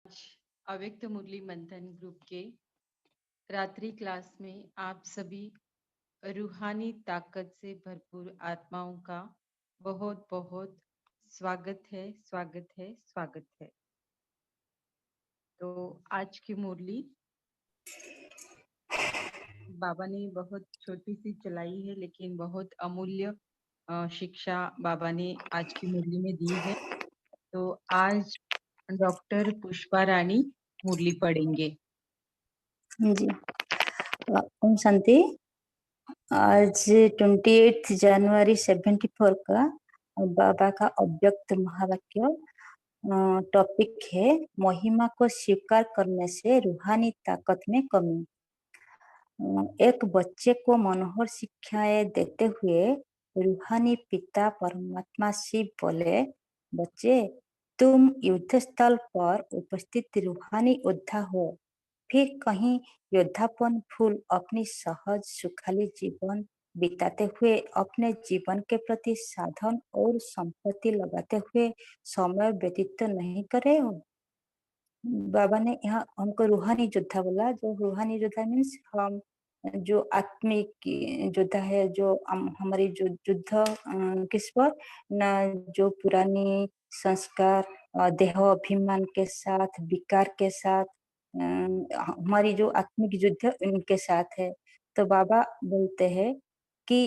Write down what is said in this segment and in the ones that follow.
आज अव्यक्त मुरली मंथन ग्रुप के रात्रि क्लास में आप सभी रूहानी ताकत से भरपूर आत्माओं का बहुत बहुत स्वागत है, स्वागत है, स्वागत है। तो आज की मुरली बाबा ने बहुत छोटी सी चलाई है, लेकिन बहुत अमूल्य शिक्षा बाबा ने आज की मुरली में दी है। तो आज डॉक्टर पुष्पा रानी मुरली पढ़ेंगे। जी। ओम शांति। आज 28 जनवरी 74 का बाबा का अव्यक्त महावाक्य टॉपिक है महिमा को स्वीकार करने से रूहानी ताकत में कमी। एक बच्चे को मनोहर शिक्षाएं देते हुए रूहानी पिता परमात्मा शिव बोले, बच्चे तुम युद्ध स्थल पर उपस्थित रूहानी योद्धा हो, फिर कहीं योद्धापन भूल अपनी सहज सुखाली जीवन बिताते हुए अपने जीवन के प्रति साधन और संपत्ति लगाते हुए समय व्यतीत नहीं करे हो। बाबा ने यहाँ हमको रूहानी योद्धा बोला। जो रूहानी योद्धा मीन्स हम जो आत्मिक योद्धा है, जो हमारी जो युद्ध किस पर न, जो पुरानी संस्कार देह अभिमान के साथ विकार के साथ हमारी जो आत्मिक युद्ध उनके साथ है। तो बाबा बोलते हैं कि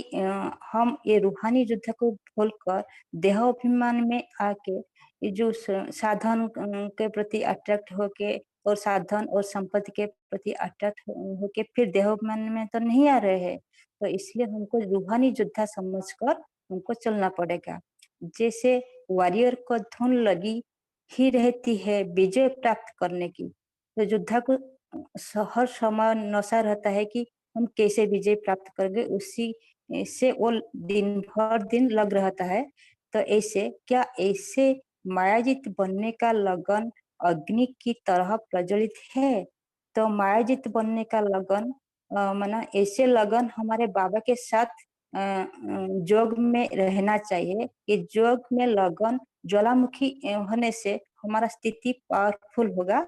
हम ये रूहानी युद्ध को भूलकर देह अभिमान में आके ये जो साधन के प्रति अट्रैक्ट होके और साधन और संपत्ति के प्रति अट्रैक्ट होके फिर देहाभिमान में तो नहीं आ रहे हैं। तो इसलिए हमको रूहानी योद्धा समझकर हमको चलना पड़ेगा। जैसे वॉरियर को धुन लगी ही रहती है विजय प्राप्त करने की, तो योद्धा को हर समय नशा रहता है कि हम कैसे विजय प्राप्त करेंगे, उसी से वो दिन भर दिन लग रहता है। तो ऐसे क्या ऐसे मायाजित बनने का लगन अग्नि की तरह प्रज्वलित है। तो मायाजित बनने का लगन माना ऐसे लगन हमारे बाबा के साथ जोग में रहना चाहिए। कि जोग में लगन ज्वालामुखी होने से हमारा स्थिति पावरफुल होगा,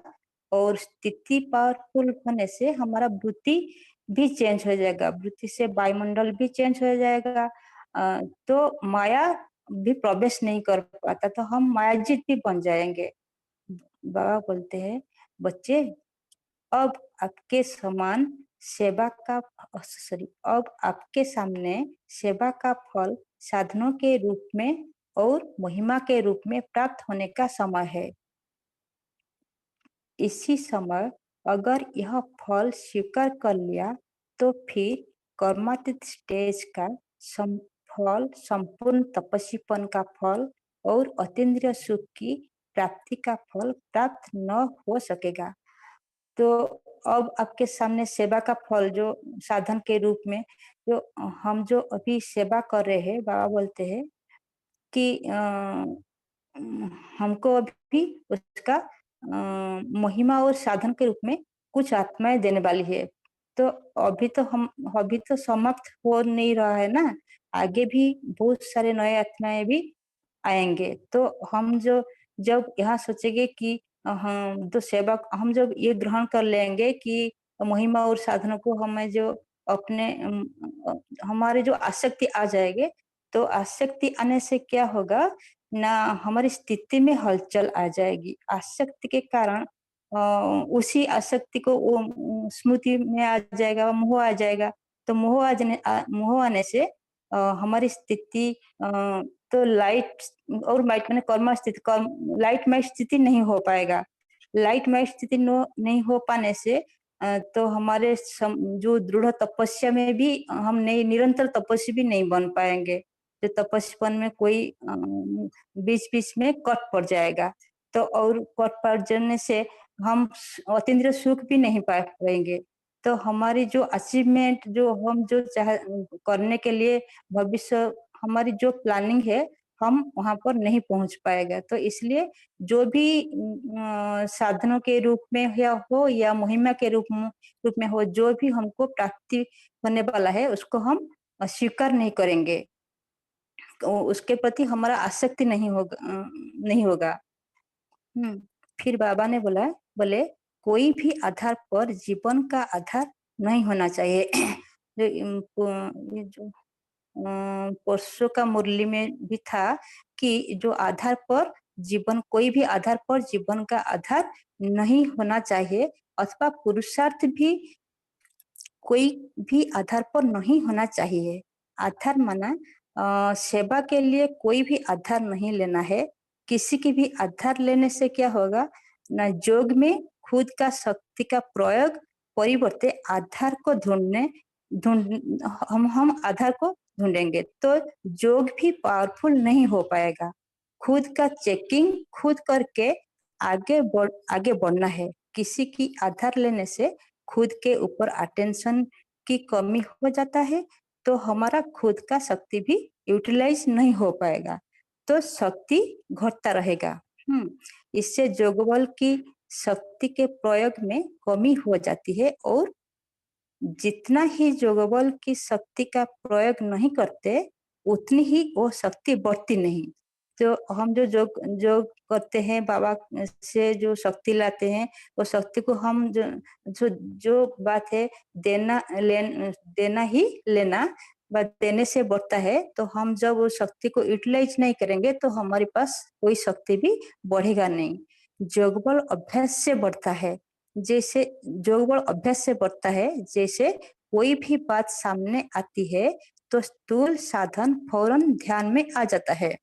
और स्थिति पावरफुल होने से हमारा वृत्ति भी चेंज हो जाएगा, वृत्ति से वायुमंडल भी चेंज हो जाएगा। तो माया भी प्रवेश नहीं कर पाता, तो हम मायाजित भी बन जाएंगे। बाबा बोलते हैं, बच्चे अब आपके समान सेवा का अब आपके सामने सेवा का फल साधनों के रूप में और महिमा के रूप में प्राप्त होने का समय है। इसी समय अगर यह फल स्वीकार कर लिया तो फिर कर्मातीत स्टेज का फल, संपूर्ण तपस्वीपन का फल और अतीन्द्रिय सुख की प्राप्ति का फल प्राप्त न हो सकेगा। तो अब आपके सामने सेवा का फल जो साधन के रूप में जो हम जो अभी सेवा कर रहे हैं, बाबा बोलते हैं कि हमको अभी उसका महिमा और साधन के रूप में कुछ आत्माएं देने वाली है। तो अभी तो समाप्त हो नहीं रहा है ना, आगे भी बहुत सारे नए आत्माएं भी आएंगे। तो हम जो जब यहाँ सोचेंगे कि हम तो सेवा, हम जब ये ग्रहण कर लेंगे कि महिमा और साधनों को हमें जो अपने हमारे जो आसक्ति आ जाएंगे, तो आसक्ति आने से क्या होगा ना, हमारी स्थिति में हलचल आ जाएगी। आसक्ति के कारण उसी आसक्ति को वो स्मृति में आ जाएगा, मोह आ जाएगा। तो मोह आने से हमारी स्थिति तो लाइट और माइट मैंने कर्म स्थिति, लाइट माइट स्थिति नहीं हो पाएगा। लाइट माइट स्थिति नहीं हो पाने से तो हमारे जो दृढ़ तपस्या में भी हम नहीं, निरंतर तपस्वी भी नहीं बन पाएंगे। जो तपस्वीपन में कोई बीच बीच में कट पड़ जाएगा। तो और कट पड़ जाने से हम अतीन्द्रिय सुख भी नहीं पा पाएंगे। तो हमारी जो अचीवमेंट, जो हम जो चाह करने के लिए भविष्य हमारी जो प्लानिंग है, हम वहां पर नहीं पहुंच पाएगा। तो इसलिए जो भी साधनों के रूप में या महिमा के रूप में हो, जो भी हमको प्राप्ति होने वाला है उसको हम स्वीकार नहीं करेंगे, तो उसके प्रति हमारा आसक्ति नहीं होगा। फिर बाबा ने बोले कोई भी आधार पर जीवन का आधार नहीं होना चाहिए। ये जो परसों का मुरली में भी था कि जो आधार पर जीवन, कोई भी आधार पर जीवन का आधार नहीं होना चाहिए, अथवा पुरुषार्थ भी कोई भी आधार पर नहीं होना चाहिए। आधार माना सेवा के लिए कोई भी आधार नहीं लेना है। किसी की भी आधार लेने से क्या होगा ना, योग में खुद का शक्ति का प्रयोग परिवर्ते आधार को ढूंढ हम आधार को ढूंढेंगे तो योग भी पावरफुल नहीं हो पाएगा। खुद का चेकिंग खुद करके आगे बढ़ना है। किसी की आधार लेने से खुद के ऊपर अटेंशन की कमी हो जाता है, तो हमारा खुद का शक्ति भी यूटिलाइज नहीं हो पाएगा, तो शक्ति घटता रहेगा। इससे जोगबल की शक्ति के प्रयोग में कमी हो जाती है, और जितना ही जोगबल की शक्ति का प्रयोग नहीं करते उतनी ही वो शक्ति बढ़ती नहीं। तो हम जो योग करते हैं, बाबा से जो शक्ति लाते हैं, वो शक्ति को हम जो बात है देना ही लेना, बस देने से बढ़ता है। तो हम जब वो शक्ति को यूटिलाइज नहीं करेंगे तो हमारे पास कोई शक्ति भी बढ़ेगा नहीं। जोगबल अभ्यास से बढ़ता है। जैसे जोगबल अभ्यास से बढ़ता है, जैसे कोई भी बात सामने आती है तो स्थूल साधन फौरन ध्यान में आ जाता है,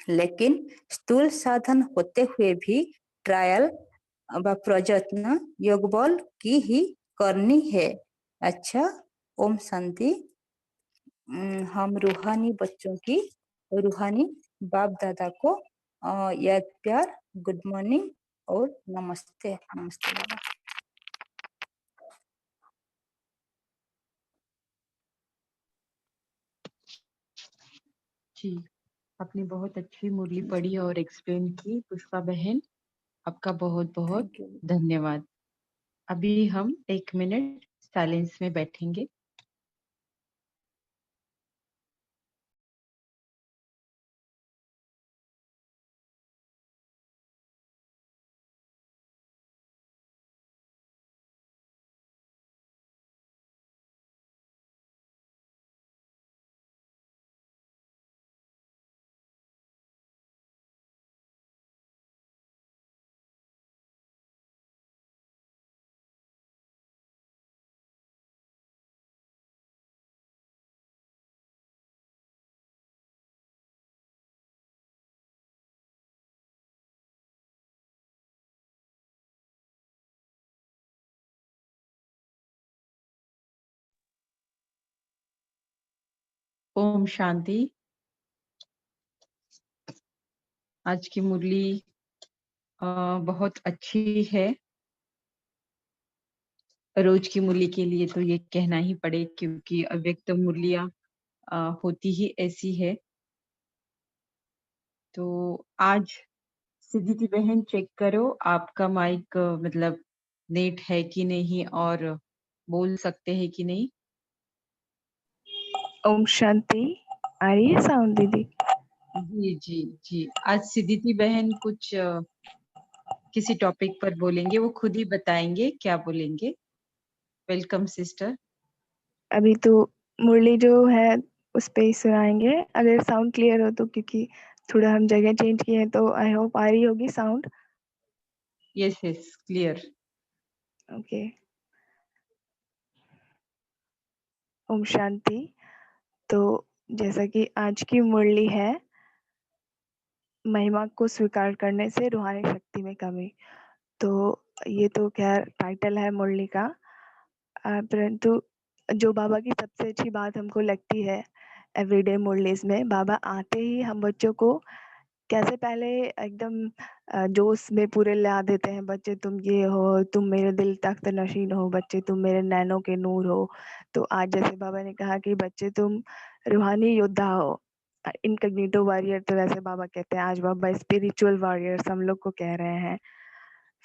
लेकिन स्थूल साधन होते हुए भी ट्रायल व प्रयत्न योगबल की ही करनी है। अच्छा, ओम शांति। हम रूहानी बच्चों की रूहानी बाप दादा को याद प्यार, गुड मॉर्निंग और नमस्ते। नमस्ते बाबा। जी, आपने बहुत अच्छी मुरली पढ़ी और एक्सप्लेन की पुष्पा बहन, आपका बहुत बहुत थैंक यू। धन्यवाद। अभी हम 1 मिनट साइलेंस में बैठेंगे। ओम शांति। आज की मुरली बहुत अच्छी है। रोज की मुरली के लिए तो ये कहना ही पड़े, क्योंकि अव्यक्त मुरलियां होती ही ऐसी है। तो आज सिद्धि बहन चेक करो आपका माइक मतलब नेट है कि नहीं और बोल सकते हैं कि नहीं। ओम शांति। आ रही है साउंड दीदी? जी जी जी। आज सिद्धि बहन कुछ किसी टॉपिक पर बोलेंगे, वो खुद ही बताएंगे क्या बोलेंगे। Welcome sister. अभी तो मुरली जो है उस पे ही सुनाएंगे, अगर साउंड क्लियर हो तो, क्योंकि थोड़ा हम जगह चेंज किए हैं, तो आई होप आ रही होगी sound. Yes yes, clear. Okay. ओम शांति। तो जैसा कि आज की मुरली है, महिमा को स्वीकार करने से रूहानी शक्ति में कमी। तो ये तो खैर टाइटल है मुरली का, परंतु जो बाबा की सबसे अच्छी बात हमको लगती है एवरीडे मुरलीज में, बाबा आते ही हम बच्चों को कैसे पहले एकदम जोश में पूरे ला देते हैं, बच्चे तुम ये हो, तुम मेरे दिल तख्त नशीन हो, बच्चे तुम मेरे नैनों के नूर हो। तो आज जैसे बाबा ने कहा कि बच्चे तुम रूहानी योद्धा हो, इनकग्निटो वॉरियर तो वैसे बाबा कहते हैं, आज बाबा स्पिरिचुअल वॉरियर्स हम लोग को कह रहे हैं।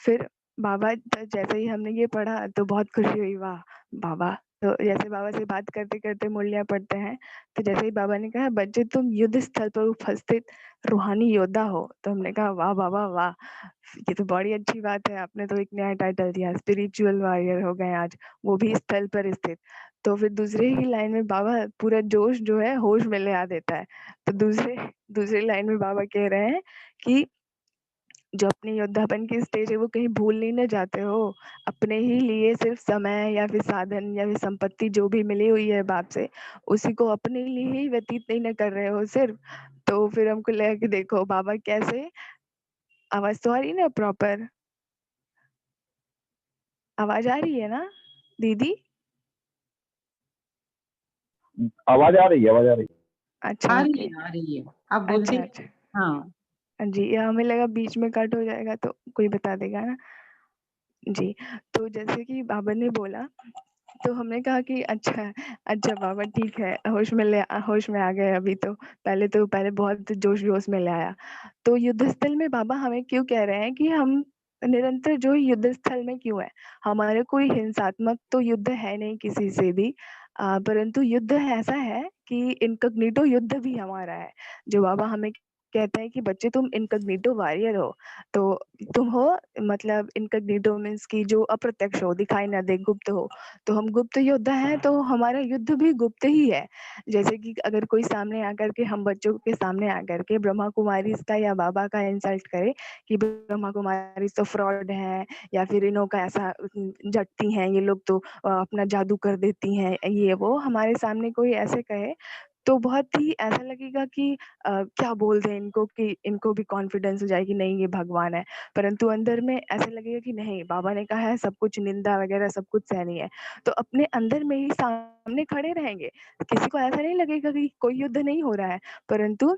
फिर बाबा जैसे ही हमने ये पढ़ा तो बहुत खुशी हुई, वाह बाबा तो जैसे बाबा से बात करते-करते मुरलियाँ पढ़ते हैं, तो जैसे ही बाबा ने कहा बच्चे तुम युद्ध स्थल पर उपस्थित रूहानी योद्धा हो, तो हमने कहा वाह बाबा वाह! ये तो बड़ी अच्छी बात है, आपने तो एक नया टाइटल दिया, स्पिरिचुअल वॉरियर हो गए आज, वो भी स्थल पर स्थित। तो फिर दूसरे ही लाइन में बाबा पूरा जोश जो है होश में ले आ देता है। तो दूसरी लाइन में बाबा कह रहे हैं कि जो अपने योद्धापन की स्टेज है वो कहीं भूल नहीं ना जाते हो। अपने ही लिए सिर्फ़ समय या फिर साधन या फिर संपत्ति जो भी मिली हुई है बाप से, उसी को अपने लिए ही व्यतीत नहीं ना कर रहे हो सिर्फ़। तो फिर हमको लगा कि देखो बाबा कैसे आवाज़ तो आ रही है ना प्रॉपर? आवाज़ आ रही है ना दीदी? आवाज़ आ रही है, आवाज़ आ रही है। अच्छा ओके। आ रही है। आप बोलते अच्छा, अच्छा। हाँ। हाँ जी, या हमें लगा बीच में कट हो जाएगा तो कोई बता देगा ना। जी, तो जैसे कि बाबा ने बोला तो हमने कहा कि अच्छा, अच्छा बाबा ठीक है, होश में आ गए अभी तो, पहले बहुत जोश-जोश में ले आया। तो युद्ध स्थल में बाबा हमें क्यों कह रहे हैं कि हम निरंतर जो युद्ध स्थल में क्यों हैं? हमारा कोई हिंसात्मक तो युद्ध है नहीं किसी से भी परंतु युद्ध ऐसा है कि इनकॉग्निटो युद्ध भी हमारा है। जो बाबा हमें कहते हैं कि बच्चे तुम इनकॉग्निटो वॉरियर हो, तो तुम हो मतलब इनकॉग्निटो मीन्स कि जो अप्रत्यक्ष हो, दिखाई ना दे, गुप्त हो। तो हम गुप्त योद्धा हैं तो हमारा युद्ध भी गुप्त ही है। जैसे कि अगर कोई सामने आकर के हम बच्चों के सामने आकर के ब्रह्मा कुमारीज़ का या बाबा का इंसल्ट करे कि ब्रह्मा कुमारीज़ तो फ्रॉड हैं या फिर इन्हों का ऐसा जटती हैं, ये लोग तो अपना जादू कर देती हैं, ये वो हमारे सामने कोई ऐसे कहे तो बहुत ही ऐसा लगेगा कि क्या बोल दें इनको कि इनको भी कॉन्फिडेंस हो जाए कि नहीं ये भगवान है। परंतु अंदर में ऐसा लगेगा कि नहीं बाबा ने कहा है सब कुछ निंदा वगैरह सब कुछ सहनी है। तो अपने अंदर में ही सामने खड़े रहेंगे। किसी को ऐसा नहीं लगेगा कि कोई युद्ध नहीं हो रहा है, परंतु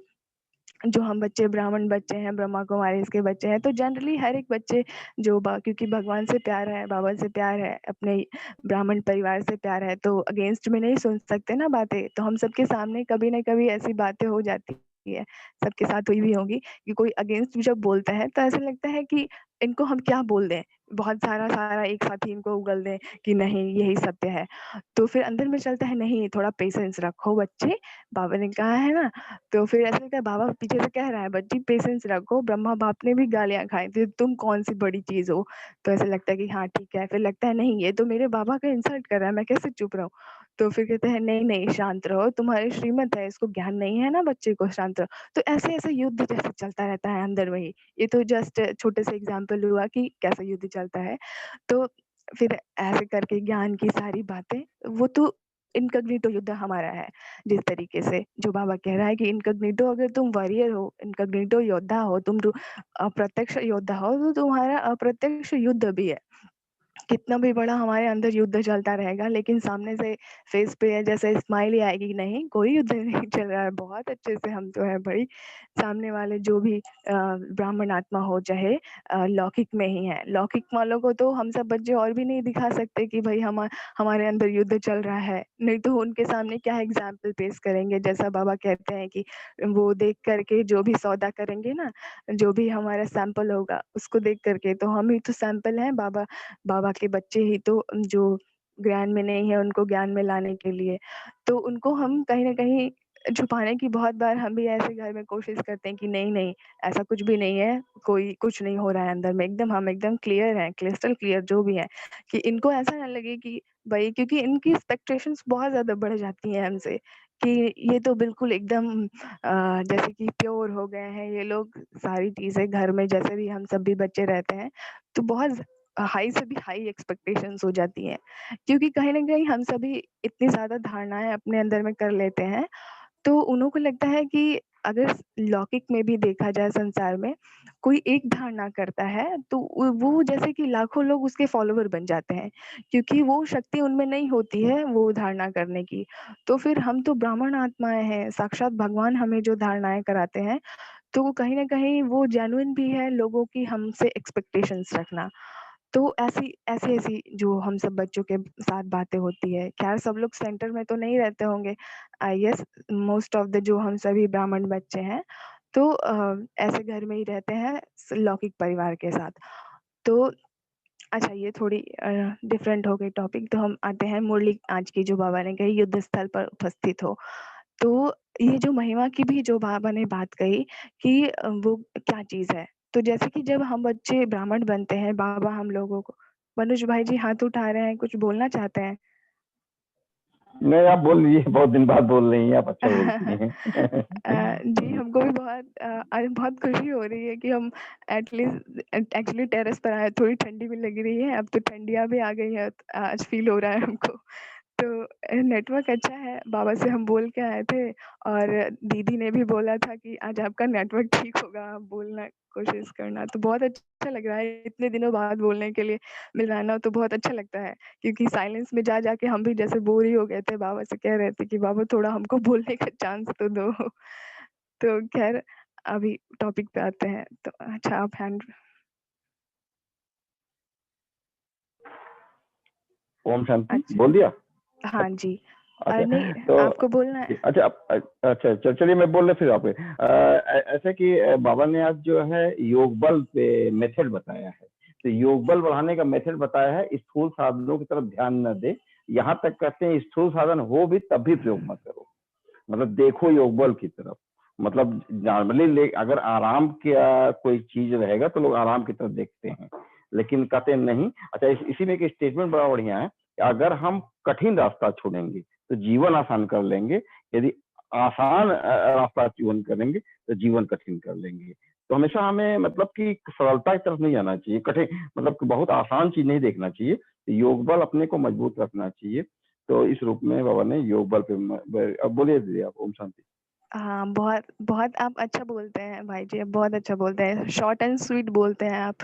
जो हम बच्चे ब्राह्मण बच्चे हैं, ब्रह्मा कुमारीज़ के बच्चे हैं, तो जनरली हर एक बच्चे जो क्योंकि भगवान से प्यार है, बाबा से प्यार है, अपने ब्राह्मण परिवार से प्यार है, तो अगेंस्ट में नहीं सुन सकते ना बातें। तो हम सबके सामने कभी न कभी ऐसी बातें हो जाती है, सबके साथ हुई भी होंगी कि कोई अगेंस्ट जब बोलता है, तो ऐसा लगता है कि इनको हम क्या बोल दें? बहुत सारा-सारा एक साथ ही इनको उगल दें कि नहीं यही सत्य है। तो फिर अंदर में चलता है नहीं थोड़ा पेशेंस रखो बच्चे, बाबा ने कहा है ना तो फिर ऐसा लगता है बाबा पीछे से कह रहा है बच्ची पेशेंस रखो, ब्रह्मा बाप ने भी गालियाँ खाई थी, तुम कौन-सी बड़ी चीज़ हो? तो ऐसा लगता है कि हाँ, ठीक है, फिर लगता है नहीं ये तो मेरे बाबा का इंसल्ट कर रहा है, मैं कैसे चुप रहूँ? तो फिर कहते हैं नहीं, नहीं शांत रहो, तुम्हारी श्रीमत है, इसको ज्ञान नहीं है ना बच्चे को शांत रहो। तो ऐसे-ऐसे युद्ध जैसे चलता रहता है अंदर में ही। ये तो जस्ट छोटे से एग्ज़ाम्पल हुआ कि कैसे युद्ध चलता है। तो फिर ऐसे करके ज्ञान की सारी बातें, वो तो इनकॉग्निटो युद्ध हमारा है। जिस तरीके से जो बाबा कह रहा है कि इनकॉग्निटो अगर तुम वॉरियर हो, इनकॉग्निटो योद्धा हो, तुम अप्रत्यक्ष योद्धा हो, तो तुम्हारा अप्रत्यक्ष युद्ध भी है। कितना भी बड़ा हमारे अंदर युद्ध चलता रहेगा, लेकिन सामने से फेस पे जैसे स्माइल ही आएगी कि नहीं, कोई युद्ध नहीं चल रहा है, बहुत अच्छे से हम तो है भई। सामने वाले जो भी ब्राह्मण आत्मा हो चाहे लौकिक में ही है। लौकिक वालों को तो हम सब बच्चे और भी नहीं दिखा सकते कि भई हमारे अंदर युद्ध चल रहा है। नहीं तो उनके सामने क्या एग्ज़ाम्पल पेश करेंगे, जैसा बाबा कहते हैं कि वो देख कर के जो भी सौदा करेंगे ना, जो भी हमारा सैंपल होगा, उसको देख कर के तो हम ही तो सैंपल हैं बाबा बाबा के बच्चे ही तो जो ज्ञान में नहीं है उनको ज्ञान में लाने के लिए। तो उनको हम कहीं न कहीं छुपाने की बहुत बार हम भी ऐसे घर में कोशिश करते हैं कि नहीं, नहीं ऐसा कुछ भी नहीं है, कोई कुछ नहीं हो रहा है अंदर में एकदम हम एकदम क्लियर हैं, क्रिस्टल क्लियर जो भी है। कि इनको ऐसा ना लगे कि भई क्योंकि इनकी एक्सपेक्टेशंस बहुत ज़्यादा बढ़ जाती हैं हमसे, कि ये तो बिल्कुल एकदम जैसे कि प्योर हो गए हैं ये लोग सारी चीज़ें घर में जैसे भी हम सब भी बच्चे रहते हैं, तो बहुत हाई से भी हाई एक्सपेक्टेशंस हो जाती हैं। क्योंकि कहीं न कहीं हम सभी इतनी ज़्यादा धारणाएँ अपने अंदर में कर लेते हैं, तो उन्हों को लगता है कि अगर लौकिक में भी देखा जाए संसार में, कोई एक धारणा करता है, तो वो जैसे कि लाखों लोग उसके फॉलोवर बन जाते हैं, क्योंकि वो शक्ति उनमें नहीं होती है, वो धारणा करने की। तो फिर हम तो ब्राह्मण आत्माएँ हैं, साक्षात भगवान हमें जो धारणाएँ कराते हैं, तो वो कहीं न कहीं वो जेन्युइन भी है लोगों की हमसे एक्सपेक्टेशंस रखना। तो ऐसी-ऐसी जो हम सब बच्चों के साथ बातें होती है। ख़ैर सब लोग सेंटर में तो नहीं रहते होंगे। I guess most of the जो हम सभी ब्राह्मण बच्चे हैं, तो ऐसे घर में ही रहते हैं लौकिक परिवार के साथ। तो अच्छा, ये थोड़ी डिफरेंट हो गई टॉपिक, तो हम आते हैं मुरली आज की, जो बाबा ने कही युद्ध स्थल पर उपस्थित हो। तो ये जो महिमा की भी जो बाबा ने बात कही कि वो क्या चीज़ है। तो जैसे कि जब हम बच्चे ब्राह्मण बनते हैं, बाबा हम लोगों को, मनोज भाई जी हाथ उठा रहे हैं, कुछ बोलना चाहते हैं? नहीं, आप बोल लीजिए, बहुत दिन बाद बोल रही हैं आप, अच्छा बोलती हैं। जी, हमको भी आज बहुत खुशी हो रही है कि हम एक्चुअली टेरेस पर आए, थोड़ी ठंडी भी लग रही है, अब तो ठंडियाँ भी आ गई हैं, आज फ़ील हो रहा है हमको। तो नेटवर्क अच्छा है, बाबा से हम बोल के आए थे और दीदी ने भी बोला था कि आज आपका नेटवर्क ठीक होगा, आप बोलना कोशिश करना, तो बहुत अच्छा लग रहा है, इतने दिनों बाद बोलने के लिए मिल रहा है ना, तो बहुत अच्छा लगता है। क्योंकि साइलेंस में जा के हम भी जैसे बोर ही हो गए थे, बाबा से कह रहे थे कि बाबा थोड़ा हमको बोलने का चांस तो दो। तो ख़ैर अभी टॉपिक पे आते हैं, तो अच्छा आप हैंड ओम शांति अच्छा, बोल दिया। हाँ जी। अच्छा, नहीं, तो आपको बोलना है? अच्छा अच्छा चलिए मैं बोल रहा फिर आप ऐसे कि बाबा ने आज जो है योग बल पे मेथड बताया है। तो योग बल बढ़ाने का मेथड बताया है, स्थूल साधनों की तरफ ध्यान न दे। यहाँ तक कहते हैं स्थूल साधन हो भी तब भी प्रयोग मत करो, मतलब देखो योग बल की तरफ। मतलब नॉर्मली अगर आराम का कोई चीज रहेगा तो लोग आराम की तरफ देखते हैं, लेकिन कहते नहीं। अच्छा, इसी में एक स्टेटमेंट बड़ा बढ़िया है कि अगर हम कठिन रास्ता छोड़ेंगे तो जीवन आसान कर लेंगे, यदि आसान रास्ता चुन करेंगे तो जीवन कठिन कर लेंगे। तो हमेशा हमें मतलब कि सरलता की तरफ नहीं जाना चाहिए, कठिन मतलब कि बहुत आसान चीज नहीं देखना चाहिए। योग बल अपने को मजबूत रखना चाहिए। तो इस रूप में बाबा ने योग बल पे, अब बोलिए दीदी आप। ओम शांति। हाँ, बहुत बहुत आप अच्छा बोलते हैं भाई जी, आप बहुत अच्छा बोलते हैं, शॉर्ट एंड स्वीट बोलते हैं आप,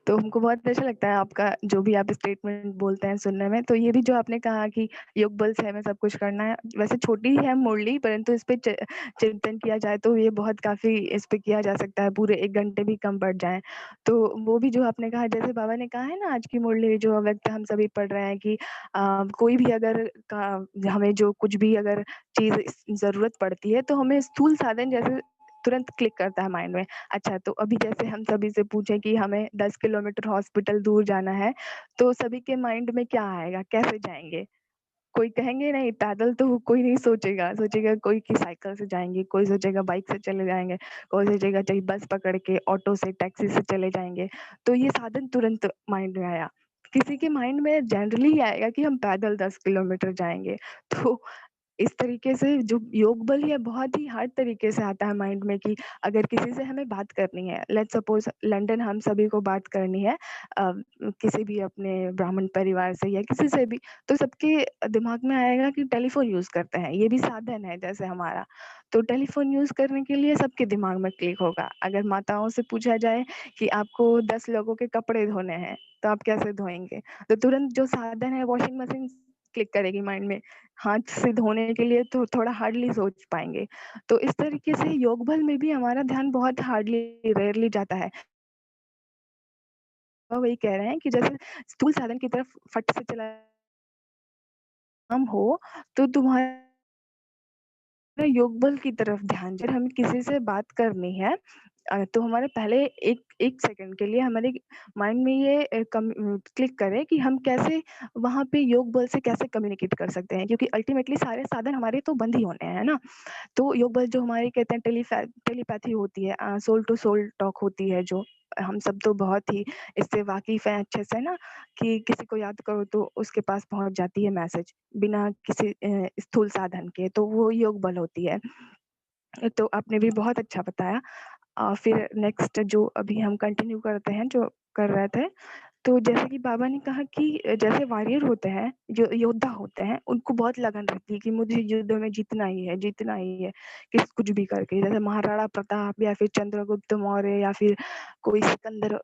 तो हमको बहुत अच्छा लगता है आपका जो भी आप स्टेटमेंट बोलते हैं सुनने में। तो ये भी जो आपने कहा कि योग बल से हमें सब कुछ करना है, वैसे छोटी ही है मुरली, परंतु इस पे चिंतन किया जाए तो ये बहुत काफ़ी इस पे किया जा सकता है, पूरे 1 घंटे भी कम पड़ जाएँ। तो वो भी जो आपने कहा, जैसे बाबा ने कहा है ना, आज की मुरली जो व्यक्त हम सभी पढ़ रहे हैं कि कोई भी अगर का हमें जो कुछ भी अगर चीज़ ज़रूरत पड़ती है, तो हमें स्थूल साधन जैसे तुरंत क्लिक करता है माइंड में। अच्छा, तो अभी जैसे हम सभी से पूछें कि हमें 10 किलोमीटर हॉस्पिटल दूर जाना है, तो सभी के माइंड में क्या आएगा? कैसे जाएँगे? कोई कहेंगे नहीं, पैदल तो कोई नहीं सोचेगा, सोचेगा कोई कि साइकिल से जाएँगे, कोई सोचेगा बाइक से चले जाएँगे, कोई सोचेगा चलिए बस पकड़ के, ऑटो से, टैक्सी से चले जाएँगे। तो ये साधन तुरंत माइंड में आया। किसी के माइंड में जनरली आएगा कि हम पैदल 10 किलोमीटर जाएँगे। तो इस तरीके से जो योग बल है बहुत ही हार्ड तरीके से आता है माइंड में कि अगर किसी से हमें बात करनी है, लेट्स सपोज लंदन हम सभी को बात करनी है किसी भी अपने ब्राह्मण परिवार से या किसी से भी, तो सबके दिमाग में आएगा कि टेलीफोन यूज करते हैं, ये भी साधन है जैसे हमारा। तो टेलीफोन यूज करने के लिए सबके दिमाग में क्लिक होगा। अगर माताओं से पूछा जाए कि आपको 10 लोगों के कपड़े धोने हैं, तो आप कैसे धोएंगे? तो तुरंत जो साधन है वॉशिंग मशीन क्लिक करेगी माइंड में। हाथ से धोने के लिए तो थोड़ा हार्डली सोच पाएँगे। तो इस तरीके से योग बल में भी हमारा ध्यान बहुत हार्डली रेयरली जाता है। वही कह रहे हैं कि जैसे स्थूल साधन की तरफ फट से चला हम हो, तो तुम्हारा योग बल की तरफ ध्यान जब हमें किसी से बात करनी है तो हमारे पहले 1 सेकंड के लिए हमारे माइंड में ये क्लिक करे कि हम कैसे वहाँ पे योग बल से कैसे कम्युनिकेट कर सकते हैं, क्योंकि अल्टीमेटली सारे साधन हमारे तो बंद ही होने हैं, है ना? तो योग बल जो हमारी कहते हैं टेलीपैथी होती है, सोल टू सोल टॉक होती है, जो हम सब तो बहुत ही इससे वाकिफ हैं अच्छे से ना, कि किसी को याद करो तो उसके पास पहुंच जाती है मैसेज बिना किसी स्थूल साधन के, तो वो योग बल होती है। तो आपने भी बहुत अच्छा बताया। फिर नेक्स्ट जो अभी हम कंटिन्यू करते हैं जो कर रहे थे, तो जैसे कि बाबा ने कहा कि जैसे वॉरियर होते हैं, जो योद्धा होते हैं, उनको बहुत लगन रहती है कि मुझे युद्ध में जीतना ही है, कुछ भी करके। जैसे महाराणा प्रताप या फिर चंद्रगुप्त मौर्य या फिर कोई सिकंदर,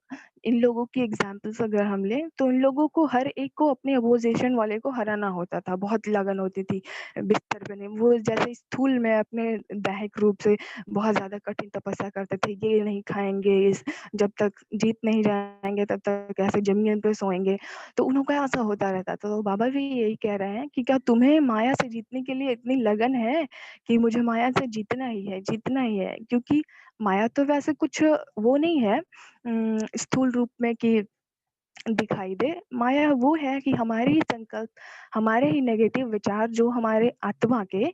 इन लोगों की एग्ज़ाम्पल्स अगर हम लें, तो इन लोगों को हर एक को अपने अपोज़िशन वाले को हराना होता था, बहुत लगन होती थी बिस्तर पे नहीं। वो जैसे स्थूल में अपने दैहिक रूप से बहुत ज़्यादा कठिन तपस्या करते थे, ये नहीं खाएँगे, इस जब तक जीत नहीं जाएँगे तब तक ऐसे ज़मीन पे सोएँगे। तो उन लोगों का ऐसा होता रहता था। तो बाबा भी यही कह रहे हैं कि क्या तुम्हें माया से जीतने के लिए इतनी लगन है कि मुझे माया से जीतना ही है। क्योंकि माया तो वैसे कुछ वो नहीं है स्थूल रूप में कि दिखाई दे। माया वो है कि हमारे ही संकल्प, हमारे ही नेगेटिव विचार जो हमारे आत्मा के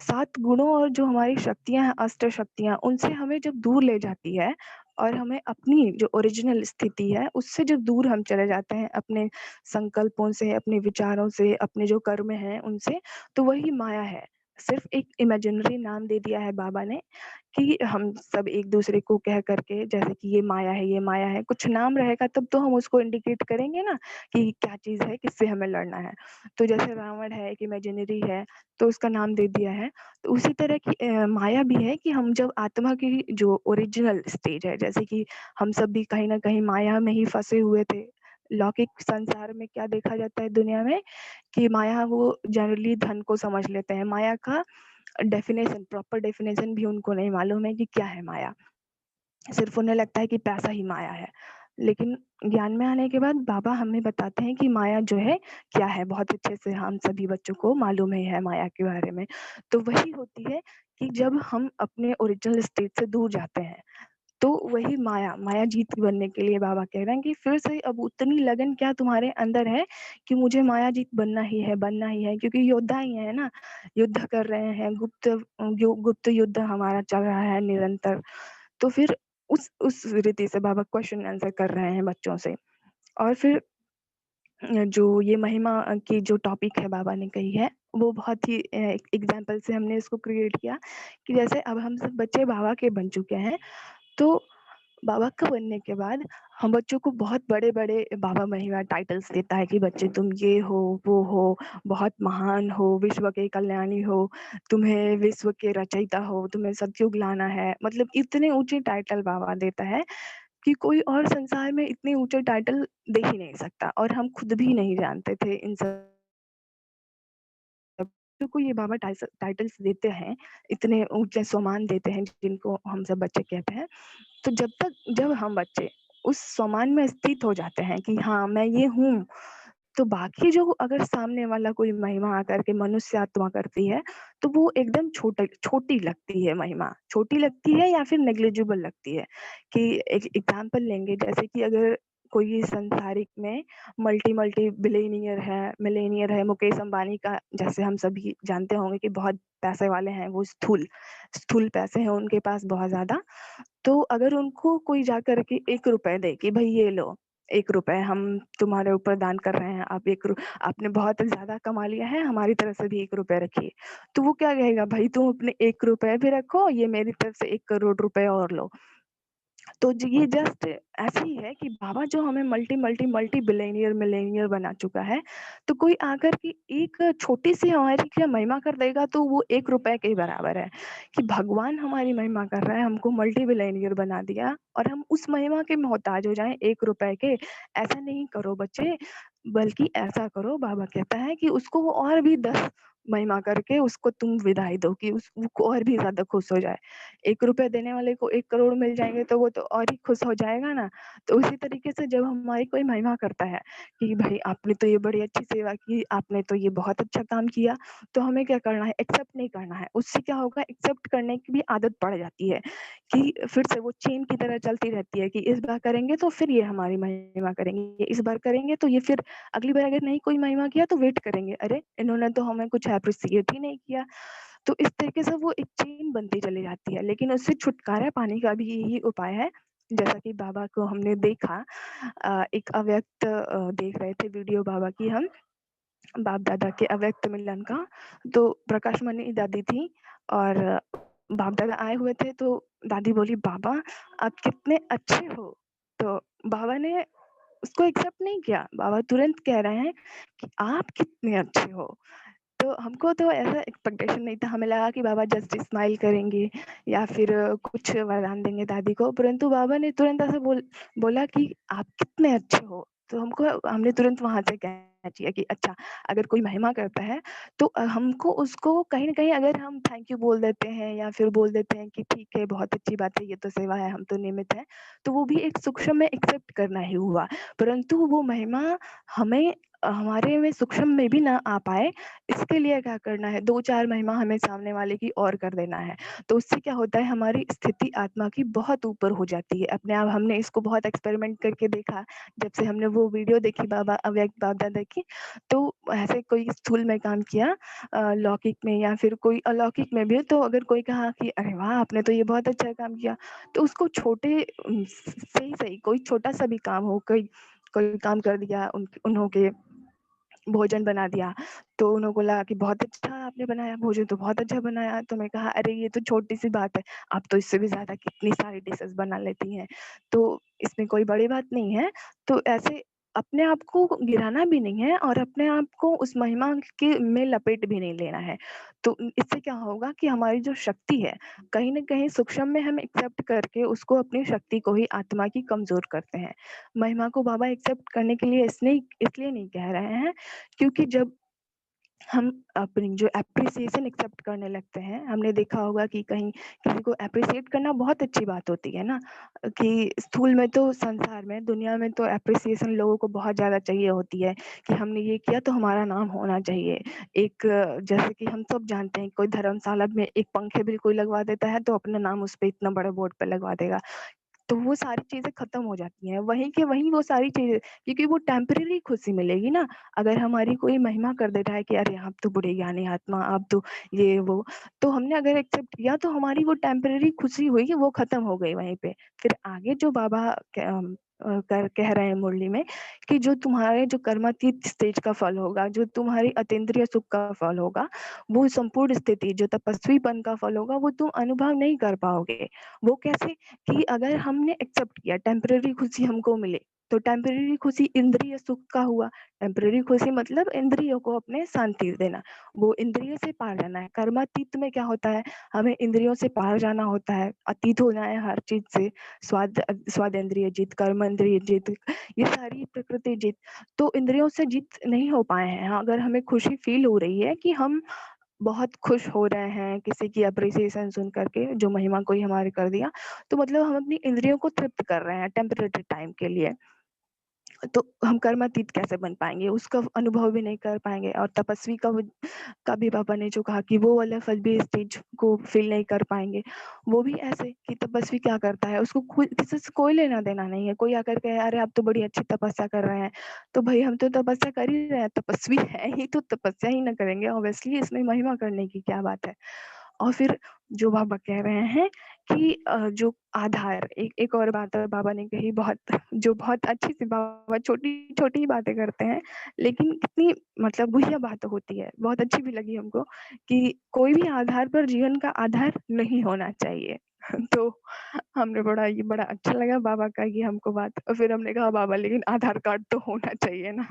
7 गुणों और जो हमारी शक्तियाँ हैं, अष्ट शक्तियाँ, उनसे हमें जब दूर ले जाती है और हमें अपनी जो ओरिजिनल स्थिति है, उससे जब दूर हम चले जाते हैं, अपने संकल्पों से, अपने विचारों से, अपने जो कर्म हैं उनसे, तो वही माया है। सिर्फ़ एक इमेजिनरी नाम दे दिया है बाबा ने कि हम सब एक-दूसरे को कह कर के, जैसे कि ये माया है, ये माया है, कुछ नाम रहेगा तब तो हम उसको इंडिकेट करेंगे ना कि क्या चीज़ है, किससे हमें लड़ना है। तो जैसे रावण है, एक इमेजिनरी है, तो उसका नाम दे दिया है। तो उसी तरह की माया भी है कि हम जब आत्मा की जो ओरिजिनल स्टेज है, जैसे कि हम सब भी कहीं न कहीं माया में ही फँसे हुए थे। लौकिक संसार में क्या देखा जाता है दुनिया में कि माया वो जनरली धन को समझ लेते हैं। माया का डेफिनेशन, प्रॉपर डेफिनेशन भी उनको नहीं मालूम है कि क्या है माया। सिर्फ़ उन्हें लगता है कि पैसा ही माया है। लेकिन ज्ञान में आने के बाद बाबा हमें बताते हैं कि माया जो है क्या है, बहुत अच्छे से हम सभी बच्चों को मालूम ही है माया के बारे में। तो वही होती है कि जब हम अपने ओरिजिनल स्टेट से दूर जाते हैं, तो वही माया, माया जीत बनने के लिए बाबा कह रहे हैं कि फिर से अब उतनी लगन क्या तुम्हारे अंदर है कि मुझे माया जीत बनना ही है, क्योंकि योद्धा ही है ना, युद्ध कर रहे हैं, गुप्त युद्ध हमारा चल रहा है निरंतर। तो फिर उस रीति से बाबा क्वेश्चन आंसर कर रहे हैं बच्चों से। और फिर जो ये महिमा की जो टॉपिक है बाबा ने कही है, वो बहुत ही एक एग्ज़ाम्पल से हमने इसको क्रिएट किया कि जैसे अब हम सब बच्चे बाबा के बन चुके हैं, तो बाबा का बनने के बाद हम बच्चों को बहुत बड़े-बड़े बाबा महिमा टाइटल्स देता है कि बच्चे तुम ये हो, बहुत महान हो, विश्व के कल्याणी हो, तुम्हें विश्व के रचयिता हो, तुम्हें सतयुग लाना है। मतलब इतने ऊँचे टाइटल बाबा देता है कि कोई और संसार में इतने ऊँचे टाइटल दे ही नहीं सकता, और हम खुद भी नहीं जानते थे इन सब को। ये बाबा टाइटल्स देते हैं, इतने ऊँचे सम्मान देते हैं जिनको हम सब बच्चे कहते हैं। तो जब हम बच्चे उस सम्मान में स्थित हो जाते हैं कि हाँ, मैं ये हूँ, तो बाकी जो अगर सामने वाला कोई महिमा आकर के मनुष्य आत्मा करती है, तो वो एकदम छोटी लगती है महिमा। छोटी लगती है या फिर नेग्लिजिबल लगती है। कि एक एग्ज़ाम्पल लेंगे, जैसे कि अगर कोई संसारिक में मल्टी मिलियनियर है, मुकेश अंबानी का जैसे हम सभी जानते होंगे कि बहुत पैसे वाले हैं, वो स्थूल पैसे हैं उनके पास बहुत ज़्यादा। तो अगर उनको कोई जाकर के ₹1 दे कि भई ये लो, ₹1 हम तुम्हारे ऊपर दान कर रहे हैं, आप 1 आपने बहुत ज़्यादा कमा लिया है, हमारी तरफ से भी ₹1 रखिए। तो वो क्या कहेगा, भई तुम अपने ₹1 भी रखो, ये मेरी तरफ से 1 करोड़ रुपए और लो। तो ये जस्ट ऐसे ही है कि बाबा जो हमें मल्टी बिलियनियर मिलियनियर बना चुका है, तो कोई आकर के एक छोटी-सी हमारी क्या महिमा कर देगा, तो वो ₹1 के ही बराबर है। कि भगवान हमारी महिमा कर रहा है, हमको मल्टी बिलियनियर बना दिया और हम उस महिमा के मोहताज हो जाएँ ₹1 के। ऐसा नहीं करो बच्चे, बल्कि ऐसा करो, बाबा कहता है कि उसको वो और भी 10 महिमा करके उसको तुम विदाई दो कि वो और भी ज़्यादा खुश हो जाए। ₹1 देने वाले को 1 करोड़ मिल जाएँगे तो वो तो और ही खुश हो जाएगा ना। तो उसी तरीके से जब हमारी कोई महिमा करता है कि भाई आपने तो ये बड़ी अच्छी सेवा की, आपने तो ये बहुत अच्छा काम किया, तो हमें क्या करना है, एक्सेप्ट नहीं करना है। उससे क्या होगा, एक्सेप्ट करने की भी आदत पड़ जाती है कि फिर से वो चेन की तरह चलती रहती है कि इस बार करेंगे तो फिर ये हमारी महिमा करेंगे, इस बार करेंगे तो ये फिर अगली बार अगर नहीं कोई महिमा किया तो वेट करेंगे, अरे! इन्होंने तो हमें कुछ एप्रिशिएट ही नहीं किया। तो इस तरीके से वो एक चेन बनती चली जाती है, लेकिन उससे छुटकारा पाने का भी यही उपाय है। जैसा कि बाबा को हमने देखा एक अव्यक्त देख रहे थे वीडियो बाबा की हम, बाप-दादा के अव्यक्त मिलन का। तो प्रकाश मणि दादी थी और बाप-दादा आए हुए थे, तो दादी बोली, "बाबा, आप कितने अच्छे हो।" तो बाबा ने उसको एक्सेप्ट नहीं किया। बाबा तुरंत कह रहे हैं कि, "आप कितने अच्छे हो।" तो हमको तो ऐसा एक्सपेक्टेशन नहीं था, हमें लगा कि बाबा जस्ट स्माइल करेंगे या फिर कुछ वरदान देंगे दादी को, परंतु बाबा ने तुरंत ऐसा बोला कि आप कितने अच्छे हो। तो हमने तुरंत वहाँ से कैच किया कि अच्छा, अगर कोई महिमा करता है तो हमको उसको कहीं न कहीं अगर हम थैंक यू बोल देते हैं या फिर बोल देते हैं कि ठीक है, बहुत अच्छी बात है, ये तो सेवा है, हम तो निमित्त हैं, तो वो भी एक सूक्ष्म में एक्सेप्ट करना ही हुआ। परंतु वो महिमा हमें हमारे में सूक्ष्म में भी ना आ पाए, इसके लिए क्या करना है, 2-4 महिमा हमें सामने वाले की और कर देना है। तो उससे क्या होता है, हमारी स्थिति आत्मा की बहुत ऊपर हो जाती है अपने आप। हमने इसको बहुत एक्सपेरिमेंट करके देखा, जब से हमने वो वीडियो देखी बाबा अव्यक्त बाप दादा की, तो ऐसे कोई स्थूल में काम किया, लौकिक में या फिर कोई अलौकिक में भी, तो अगर कोई कहा कि अरे वाह आपने तो ये बहुत अच्छा काम किया, तो उसको छोटे सही कोई छोटा सा भी काम हो, कोई कोई काम कर दिया, उन्होंने भोजन बना दिया, तो उन्होंने बोला कि बहुत अच्छा आपने बनाया भोजन, तो बहुत अच्छा बनाया। तो मैं कहा अरे ये तो छोटी सी बात है, आप तो इससे भी ज्यादा कितनी सारी डिशेस बना लेती हैं, तो इसमें कोई बड़ी बात नहीं है। तो ऐसे अपने आप को गिराना भी नहीं है और अपने आप को उस महिमा के में लपेट भी नहीं लेना है। तो इससे क्या होगा कि हमारी जो शक्ति है, कहीं ना कहीं सूक्ष्म में हम एक्सेप्ट करके उसको, अपनी शक्ति को ही आत्मा की कमजोर करते हैं। महिमा को बाबा एक्सेप्ट करने के लिए इसलिए नहीं कह रहे हैं, क्योंकि जब हम अपनी जो एप्रिसिएशन एक्सेप्ट करने लगते हैं, हमने देखा होगा कि कहीं किसी को एप्रिसिएट करना बहुत अच्छी बात होती है ना, कि स्थूल में तो, संसार में, दुनिया में तो एप्रिसिएशन लोगों को बहुत ज्यादा चाहिए होती है कि हमने ये किया तो हमारा नाम होना चाहिए। एक जैसे कि हम सब जानते हैं, कोई धर्मशाला में एक पंखे भी कोई लगवा देता है तो अपना नाम उस पर इतना बड़े बोर्ड पे लगवा देगा, तो वो सारी चीजें खत्म हो जाती हैं वहीं के वहीं, वो सारी चीजें, क्योंकि वो टेम्परेरी खुशी मिलेगी ना। अगर हमारी कोई महिमा कर देता है कि अरे आप तो बड़े ज्ञानी आत्मा, आप तो ये वो, तो हमने अगर एक्सेप्ट किया तो हमारी वो टेम्परेरी खुशी हुई, वो खत्म हो गई वहीं पे। फिर आगे जो बाबा कह रहे हैं मुरली में, कि जो तुम्हारे जो कर्मातीत स्टेज का फल होगा, जो तुम्हारी अतीन्द्रिय सुख का फल होगा, वो संपूर्ण स्थिति जो तपस्वीपन का फल होगा, वो तुम अनुभव नहीं कर पाओगे। वो कैसे, कि अगर हमने एक्सेप्ट किया टेम्परेरी खुशी हमको मिले, तो टेम्परेरी खुशी इंद्रिय सुख का हुआ। टेम्परेरी खुशी मतलब इंद्रियों को अपने शांति देना, वो इंद्रिय से पार जाना है। कर्मातीत में क्या होता है, हमें इंद्रियों से पार जाना होता है, अतीत होना है हर चीज से, स्वाद इंद्रिय जीत, कर्म इंद्रिय जीत, ये सारी प्रकृति जीत। तो इंद्रियों से जीत नहीं हो पाए हैं। अगर हमें खुशी फील हो रही है कि हम बहुत खुश हो रहे हैं किसी की अप्रिसिएशन सुन करके, जो महिमा कोई हमारे कर दिया, तो मतलब हम अपनी इंद्रियों को तृप्त कर रहे हैं टेम्परेरी टाइम के लिए। तो हम कर्मातीत कैसे बन पाएंगे, उसका अनुभव भी नहीं कर पाएंगे। और तपस्वी का भी पापा ने जो कहा कि वो वाला फल भी स्टेज को फील नहीं कर पाएंगे। वो भी ऐसे कि तपस्वी क्या करता है, उसको किसी से कोई लेना देना नहीं है। कोई आकर के अरे आप तो बड़ी अच्छी तपस्या कर रहे हैं, तो भाई हम तो तपस्या कर ही रहे हैं, तपस्वी है ही तो तपस्या ही ना करेंगे ऑब्वियसली, इसमें महिमा करने की क्या बात है। और फिर जो बाबा कह रहे हैं कि जो आधार, एक और बात बाबा ने कही, बहुत जो बहुत अच्छी सी, बाबा छोटी छोटी ही बातें करते हैं, लेकिन कितनी मतलब गुहिया बात होती है, बहुत अच्छी भी लगी हमको, कि कोई भी आधार पर जीवन का आधार नहीं होना चाहिए। तो हमने बड़ा अच्छा लगा बाबा का ये हमको बात। और फिर हमने कहा बाबा लेकिन आधार कार्ड तो होना चाहिए ना,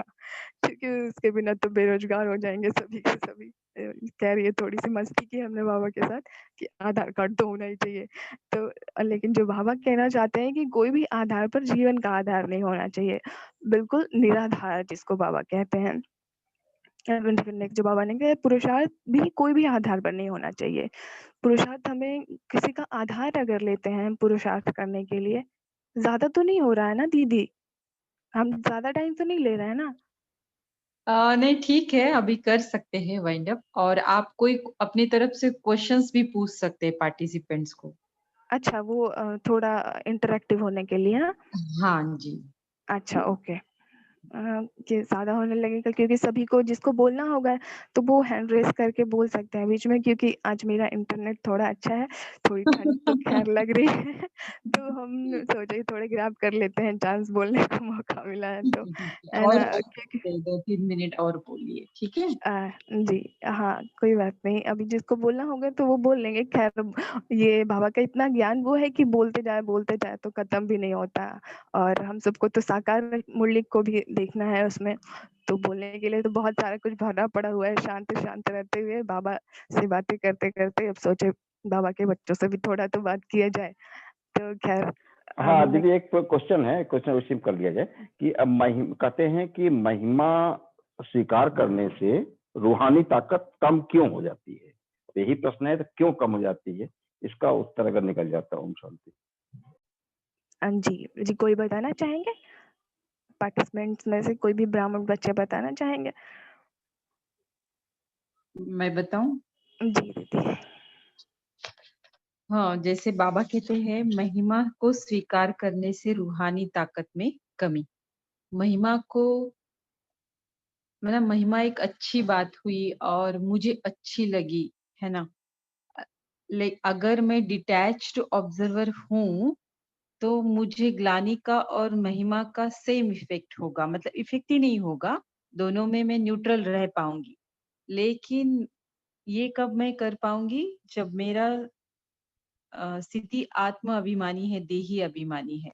क्योंकि उसके बिना तो बेरोजगार हो जाएंगे सभी के सभी। कह रही है, थोड़ी सी मस्ती की हमने बाबा के साथ कि आधार कार्ड तो होना ही चाहिए। तो लेकिन जो बाबा कहना चाहते हैं कि कोई भी आधार पर जीवन का आधार नहीं होना चाहिए, बिल्कुल निराधार जिसको बाबा कहते हैं। जो बाबा ने कहा, पुरुषार्थ भी कोई भी आधार पर नहीं होना चाहिए। पुरुषार्थ, हमें किसी का आधार अगर लेते हैं पुरुषार्थ करने के लिए, ज्यादा तो नहीं हो रहा है ना दीदी, हम ज्यादा टाइम तो नहीं ले रहे हैं ना। नहीं ठीक है, अभी कर सकते हैं वाइंड अप, और आप कोई अपनी तरफ से क्वेश्चंस भी पूछ सकते हैं पार्टिसिपेंट्स को। अच्छा, वो थोड़ा इंटरेक्टिव होने के लिए, हाँ। हाँ जी। अच्छा ओके। कि ज्यादा होने लगेगा, क्योंकि सभी को जिसको बोलना होगा तो वो हैंड रेस करके बोल सकते हैं बीच में, क्योंकि आज मेरा इंटरनेट थोड़ा अच्छा है, थोड़ी ठंड तो खैर लग रही है, तो हम सोचे थोड़े ग्रैब कर लेते हैं, चांस बोलने का मौका मिला है तो, है और ना, क्योंकि 2-3 मिनट और बोलिए, ठीक है। जी हाँ, कोई बात नहीं, अभी जिसको बोलना होगा तो वो बोल लेंगे। खैर ये बाबा का इतना ज्ञान वो है कि बोलते जाए तो खत्म भी नहीं होता। और हम सबको तो साकार मुरली को भी देखना है उसमें, तो बोलने के लिए तो बहुत सारा कुछ भरा पड़ा हुआ है। शांत शांत रहते हुए बाबा से बातें करते करते अब सोचे बाबा के बच्चों से भी थोड़ा तो बात किया जाए। तो खैर हाँ हमने, दीदी, एक क्वेश्चन है, क्वेश्चन रिसीव कर लिया जाए कि अब कहते हैं कि महिमा स्वीकार करने से रूहानी ताकत कम क्यों हो जाती है? यही प्रश्न है, तो क्यों कम हो जाती है, इसका उत्तर अगर निकल जाता। ओम शांति। जी जी, कोई बताना चाहेंगे? पार्टिसिपेंट्स में से कोई भी ब्राह्मण बच्चे बताना चाहेंगे? मैं बताऊं? जी दीदी। हाँ, जैसे बाबा कहते हैं, महिमा को स्वीकार करने से रूहानी ताकत में कमी। महिमा को मतलब महिमा एक अच्छी बात हुई और मुझे अच्छी लगी, है ना? अगर मैं डिटैच्ड ऑब्जर्वर हूँ, तो मुझे ग्लानि का और महिमा का सेम इफेक्ट होगा, मतलब इफेक्ट ही नहीं होगा, दोनों में मैं न्यूट्रल रह पाऊंगी। लेकिन ये कब मैं कर पाऊंगी? जब मेरा स्थिति आत्म अभिमानी है, देही अभिमानी है।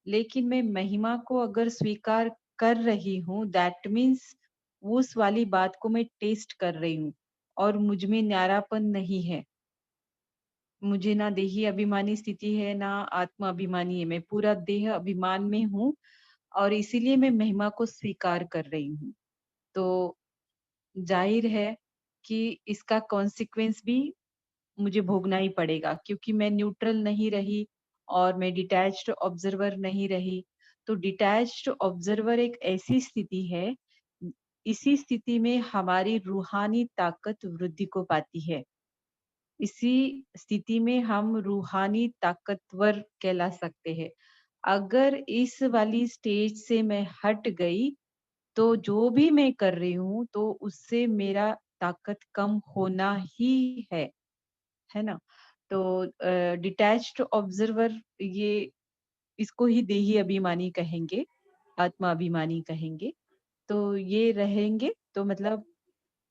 लेकिन मैं महिमा को अगर स्वीकार कर रही हूँ, दैट मीन्स उस वाली बात को मैं टेस्ट कर रही हूँ और मुझ में न्यारापन नहीं है। मुझे ना देही अभिमानी स्थिति है, ना आत्म अभिमानी है, मैं पूरा देह अभिमान में हूँ और इसीलिए मैं महिमा को स्वीकार कर रही हूँ। तो जाहिर है कि इसका कॉन्सिक्वेंस भी मुझे भोगना ही पड़ेगा, क्योंकि मैं न्यूट्रल नहीं रही और मैं डिटैच्ड ऑब्जर्वर नहीं रही। तो डिटैच्ड ऑब्जर्वर एक ऐसी स्थिति है, इसी स्थिति में हमारी रूहानी ताकत वृद्धि को पाती है। इसी स्थिति में हम रूहानी ताकतवर कहला सकते हैं। अगर इस वाली स्टेज से मैं हट गई, तो जो भी मैं कर रही हूँ, तो उससे मेरा ताकत कम होना ही है ना? तो डिटैच्ड ऑब्जर्वर, ये इसको ही देही अभिमानी कहेंगे, आत्मा अभिमानी कहेंगे। तो ये रहेंगे, तो मतलब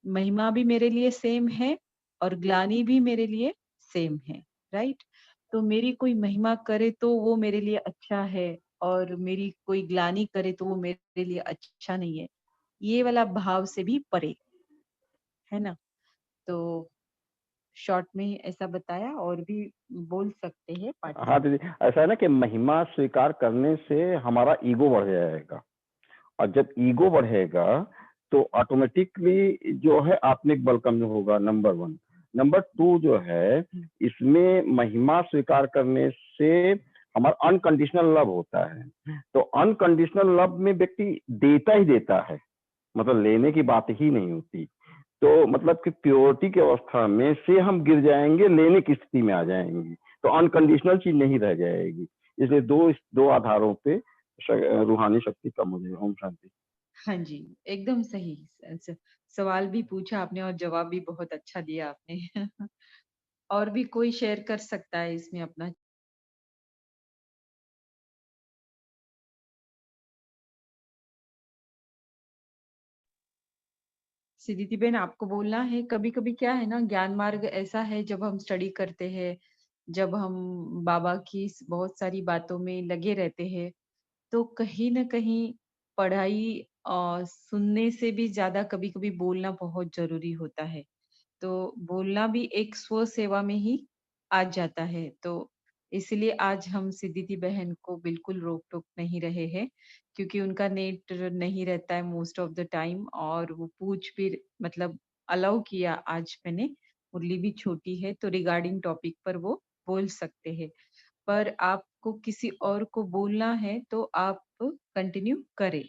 महिमा भी मेरे लिए सेम है और ग्लानि भी मेरे लिए सेम है, राइट? तो मेरी कोई महिमा करे तो वो मेरे लिए अच्छा है और मेरी कोई ग्लानि करे तो वो मेरे लिए अच्छा नहीं है। ये वाला भाव से भी परे, है ना? तो शॉर्ट में ऐसा बताया, और भी बोल सकते हैं हाँ पार्टिसिपेंट। दीदी, ऐसा है ना कि महिमा स्वीकार करने से हमारा ईगो बढ़ जाएगा, और जब ईगो बढ़ेगा तो ऑटोमेटिकली जो है आत्मिक बल कम होगा, नंबर वन। नंबर टू जो है, इसमें महिमा स्वीकार करने से हमारा अनकंडीशनल लव होता है। तो अनकंडीशनल लव में व्यक्ति देता ही देता है, मतलब लेने की बात ही नहीं होती। तो मतलब कि प्योरिटी की अवस्था में से हम गिर जाएंगे, लेने की स्थिति में आ जाएंगे, तो अनकंडीशनल चीज नहीं रह जाएगी। इसलिए दो आधारों पे रूहानी शक्ति कम हो जाएगी। ओम शांति। हाँ जी, एकदम सही। सवाल भी पूछा आपने और जवाब भी बहुत अच्छा दिया आपने। और भी कोई शेयर कर सकता है इसमें अपना? सिद्धिति बेन, आपको बोलना है? कभी कभी क्या है ना, ज्ञान मार्ग ऐसा है, जब हम स्टडी करते हैं, जब हम बाबा की बहुत सारी बातों में लगे रहते हैं, तो कहीं न कहीं पढ़ाई सुनने से भी ज़्यादा कभी-कभी बोलना बहुत ज़रूरी होता है। तो बोलना भी एक स्व सेवा में ही आ जाता है। तो इसलिए आज हम सिद्धिति बहन को बिल्कुल रोक-टोक नहीं रहे हैं, क्योंकि उनका नेट नहीं रहता है मोस्ट ऑफ द टाइम, और वो पूछ भी मतलब अलाउ किया आज मैंने। मुरली भी छोटी है, तो रिगार्डिंग टॉपिक पर वो बोल सकते हैं। पर आपको किसी और को बोलना है तो आप कंटिन्यू करें।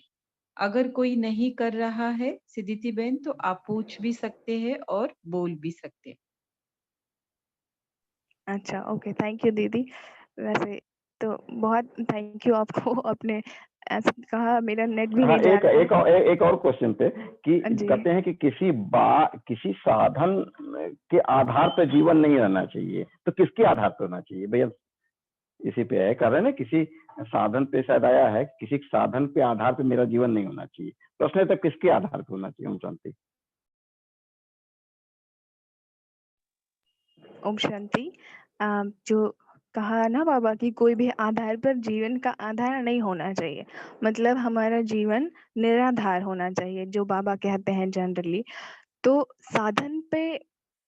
अगर कोई नहीं कर रहा है सिद्धिति बहन, तो आप पूछ भी सकते हैं और बोल भी सकते हैं। अच्छा, ओके, थैंक यू दीदी। वैसे तो बहुत थैंक यू आपको। आपने ऐसे कहा, मेरा नेट भी हाँ, नहीं जा रहा था। एक और क्वेश्चन पे कि जी। कहते हैं कि किसी साधन के आधार पर जीवन नहीं रहना चाहिए, तो किसके आधार पर होना चाहिए भैया? इसी पे है, कह रहे हैं ना, किसी साधन पे शायद आया है, किसी साधन पे आधार पे मेरा जीवन नहीं होना चाहिए। प्रश्न है, तो किसके आधार पे होना चाहिए? ओम शांति। ओम शांति। जो कहा ना बाबा कि कोई भी आधार पर जीवन का आधार नहीं होना चाहिए, मतलब हमारा जीवन निराधार होना चाहिए, जो बाबा कहते हैं जनरली। तो साधन पे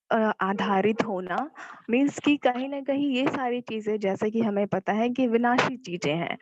आधारित होना मीन्स कि कहीं ना कहीं ये सारी चीजें, जैसे कि हमें पता है कि विनाशी चीजें हैं,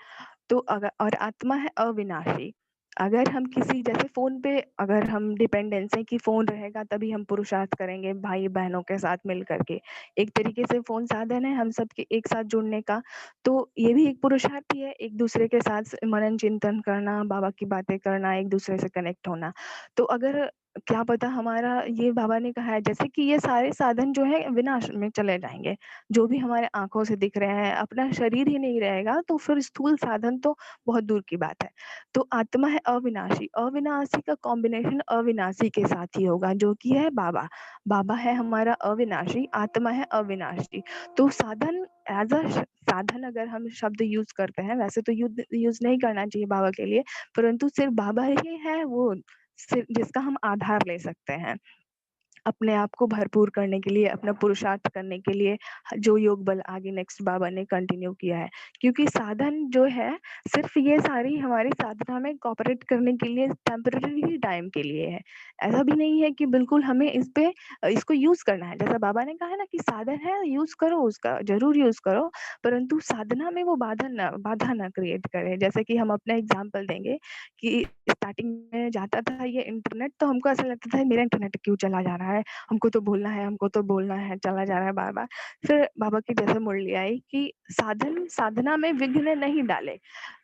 तो अगर और आत्मा है अविनाशी। अगर हम किसी जैसे फ़ोन पे अगर हम डिपेंडेंस है कि फ़ोन रहेगा तभी हम पुरुषार्थ करेंगे भाई-बहनों के साथ मिल कर के। एक तरीके से फ़ोन साधन है हम सबके एक साथ जुड़ने का, तो ये भी एक पुरुषार्थ ही है, एक-दूसरे के साथ मनन-चिंतन करना, बाबा की बातें करना, एक-दूसरे से कनेक्ट होना। तो अगर क्या पता हमारा ये बाबा ने कहा है जैसे कि ये सारे साधन जो हैं विनाश में चले जाएँगे। जो भी हमारे आँखों से दिख रहे हैं, अपना शरीर ही नहीं रहेगा तो फिर स्थूल साधन तो बहुत दूर की बात है। तो आत्मा है अविनाशी, अविनाशी का कॉम्बिनेशन अविनाशी के साथ ही होगा जो कि है बाबा। बाबा है हमारा अविनाशी, आत्मा है अविनाशी। तो साधन एज़ अ साधन अगर हम शब्द यूज़ करते हैं, वैसे तो यूज़ नहीं करना चाहिए बाबा के लिए, परंतु सिर्फ बाबा ही है वो जिसका हम आधार ले सकते हैं। अपने आप को भरपूर करने के लिए, अपना पुरुषार्थ करने के लिए जो योग बल आगे नेक्स्ट बाबा ने कंटिन्यू किया है। क्योंकि साधन जो है सिर्फ़ ये सारी हमारी साधना में कोऑपरेट करने के लिए टेम्परेरी टाइम के लिए है। ऐसा भी नहीं है कि बिल्कुल हमें इसको यूज़ करना है। जैसा बाबा ने कहा है ना कि साधन है यूज़ करो उसका, ज़रूर यूज़ करो, परंतु साधना में वो बाधा ना क्रिएट करे। जैसे कि हम अपना एग्ज़ाम्पल देंगे कि स्टार्टिंग में जाता था ये इंटरनेट तो हमको ऐसा लगता था मेरा इंटरनेट क्यों चला जा रहा है, हमको तो बोलना है, चला जा रहा है बार-बार। फिर बाबा की जैसे मुरली आई कि साधना में विघ्न नहीं डाले,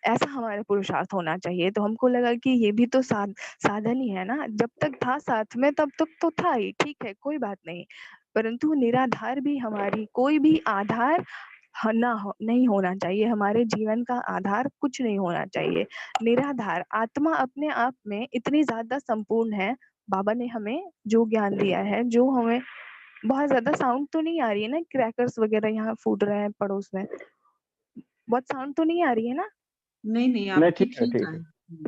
ऐसा हमारा पुरुषार्थ होना चाहिए। तो हमको लगा कि ये भी तो साधन ही है ना, जब तक था साथ में तब तक तो था ही, ठीक है, कोई बात नहीं। परंतु निराधार भी हमारी कोई भी आधार नहीं होना चाहिए, हमारे जीवन का आधार कुछ नहीं होना चाहिए। निराधार आत्मा अपने आप में इतनी ज़्यादा संपूर्ण है, बाबा ने हमें जो ज्ञान दिया है, जो हमें बहुत ज़्यादा साउंड तो नहीं आ रही है ना? क्रैकर्स वगैरह यहाँ फूट रहे हैं पड़ोस में। बहुत साउंड तो नहीं आ रही है ना? नहीं नहीं, नहीं, आपकी ठीक है, ठीक ठीक है।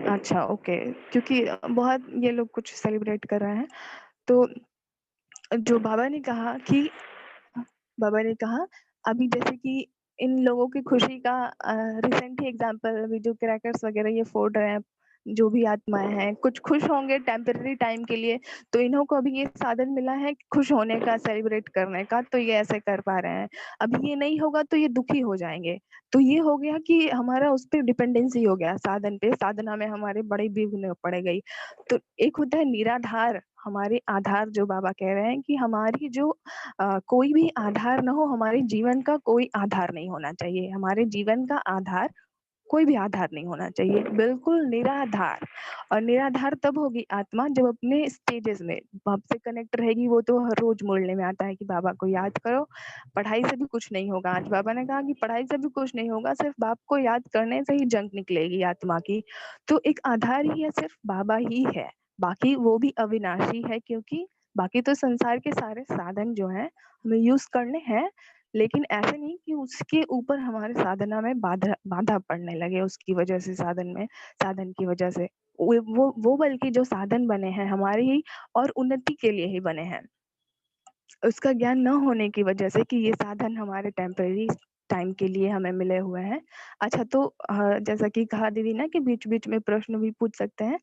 है। अच्छा, ओके। क्योंकि बहुत ये लोग कुछ सेलिब्रेट कर रहे हैं। तो जो बाबा ने कहा अभी जैसे कि इन लोगों की खुशी का रिसेंट ही एग्जांपल अभी जो क्रैकर्स वगैरह ये फोड़ रहे हैं, जो भी आत्माएँ हैं, कुछ खुश होंगे टेम्परेरी टाइम के लिए, तो इन्हों को अभी ये साधन मिला है खुश होने का, सेलिब्रेट करने का, तो ये ऐसे कर पा रहे हैं। अभी ये नहीं होगा तो ये दुखी हो जाएँगे। तो ये हो गया कि हमारा उस पे डिपेंडेंसी हो गया साधन पे, साधना में हमारे बड़ी विघ्न पड़ गई। तो एक होता है निराधार, हमारे आधार जो बाबा कह रहे हैं कि हमारी जो कोई भी आधार ना हो, हमारे जीवन का कोई आधार नहीं होना चाहिए। हमारे जीवन का आधार कोई भी आधार नहीं होना चाहिए, बिल्कुल निराधार। और निराधार तब होगी आत्मा जब अपने स्टेजेस में बाप से कनेक्ट रहेगी। वो तो हर रोज़ बोलने में आता है कि बाबा को याद करो, पढ़ाई से भी कुछ नहीं होगा। आज बाबा ने कहा कि पढ़ाई से भी कुछ नहीं होगा, सिर्फ बाप को याद करने से ही जंग निकलेगी आत्मा की। तो एक आधार ही है, सिर्फ बाबा ही है। बाकी वो भी अविनाशी है क्योंकि बाकी तो संसार के सारे साधन जो हैं हमें यूज़ करने हैं, लेकिन ऐसे नहीं कि उसके ऊपर हमारे साधना में बाधा पड़ने लगे उसकी वजह से साधन की वजह से। वो बल्कि जो साधन बने हैं हमारी ही और उन्नति के लिए ही बने हैं। उसका ज्ञान न होने की वजह से कि ये साधन हमारे टेम्परेरी टाइम के लिए हमें मिले हुए हैं। अच्छा तो जैसा कि कहा दीदी ने कि बीच-बीच में प्रश्न भी पूछ सकते हैं।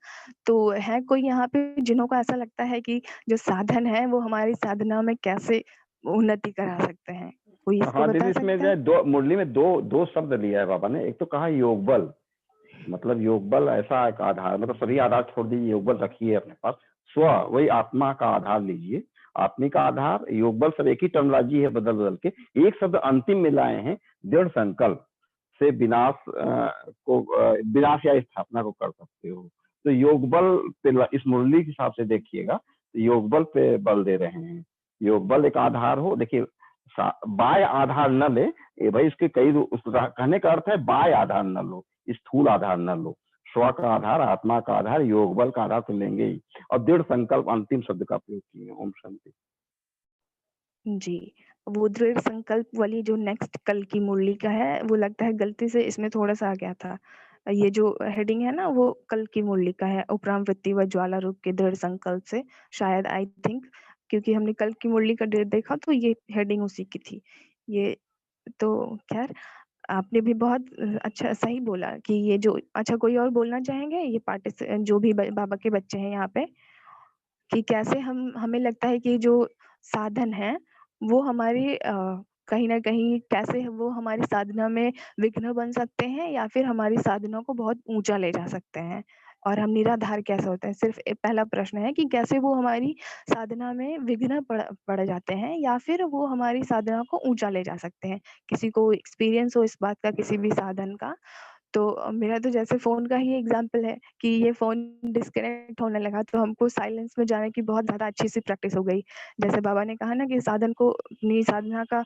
तो है कोई यहाँ पे जिन्हों को ऐसा लगता है कि जो साधन है वो हमारी साधना में कैसे उन्नति करा सकते हैं? कोई इसको हाँ दीदी, बता इसमें सकता जो है? है मुरली में दो शब्द लिया है बाबा ने। एक तो कहा योग बल, मतलब योग बल ऐसा एक आधार, मतलब सभी आधार छोड़ दीजिए, योग बल रखिए अपने पास। स्व वही आत्मा का आधार लीजिए, आत्मिक आधार। योग बल सब एक ही टर्मोलॉजी है, बदल बदल के एक शब्द अंतिम में लाए हैं, दृढ़ संकल्प से विनाश या स्थापना को कर सकते हो। तो योग बल पे इस मुरली के हिसाब से देखिएगा, तो योग बल पे बल दे रहे हैं। योग बल एक आधार हो, देखिए बाय आधार न ले, ये भाई इसके कहने का अर्थ है बाय आधार न लो, स्थूल आधार न लो। स्व का आधार, आत्मा का आधार, योग बल का आधार तो लेंगे ही। और दृढ़ संकल्प अंतिम शब्द का प्रयोग किए। ओम शांति। जी, वो दृढ़ संकल्प वाली जो नेक्स्ट कल की मुरली का है, वो लगता है गलती से इसमें थोड़ा-सा आ गया था। ये जो हेडिंग है ना, वो कल की मुरली का है, उपराम वृत्ति व ज्वाला रूप के दृढ़ संकल्प से, शायद आई थिंक, क्योंकि हमने कल की मुरली का डेट देखा तो ये हेडिंग उसी की थी। ये तो ख़ैर आपने भी बहुत अच्छा सही बोला कि ये जो अच्छा कोई और बोलना चाहेंगे? ये जो भी ब बाबा के बच्चे हैं यहाँ पे? कि कैसे हमें लगता है कि जो साधन है वो हमारी कहीं न कहीं कैसे वो हमारी साधना में विघ्न बन सकते हैं या फिर हमारी साधना को बहुत ऊँचा ले जा सकते हैं। और हम निराधार कैसे होते हैं? सिर्फ पहला प्रश्न है कि कैसे वो हमारी साधना में विघ्न पड़ जाते हैं या फिर वो हमारी साधना को ऊंचा ले जा सकते हैं। किसी को एक्सपीरियंस हो इस बात का किसी भी साधन का, तो मेरा तो जैसे फ़ोन का ही एग्ज़ाम्पल है कि ये फ़ोन डिस्कनेक्ट होने लगा तो हमको साइलेंस में जाने की बहुत ज़्यादा अच्छी सी प्रैक्टिस हो गई। जैसे बाबा ने कहा ना कि साधन को अपनी साधना का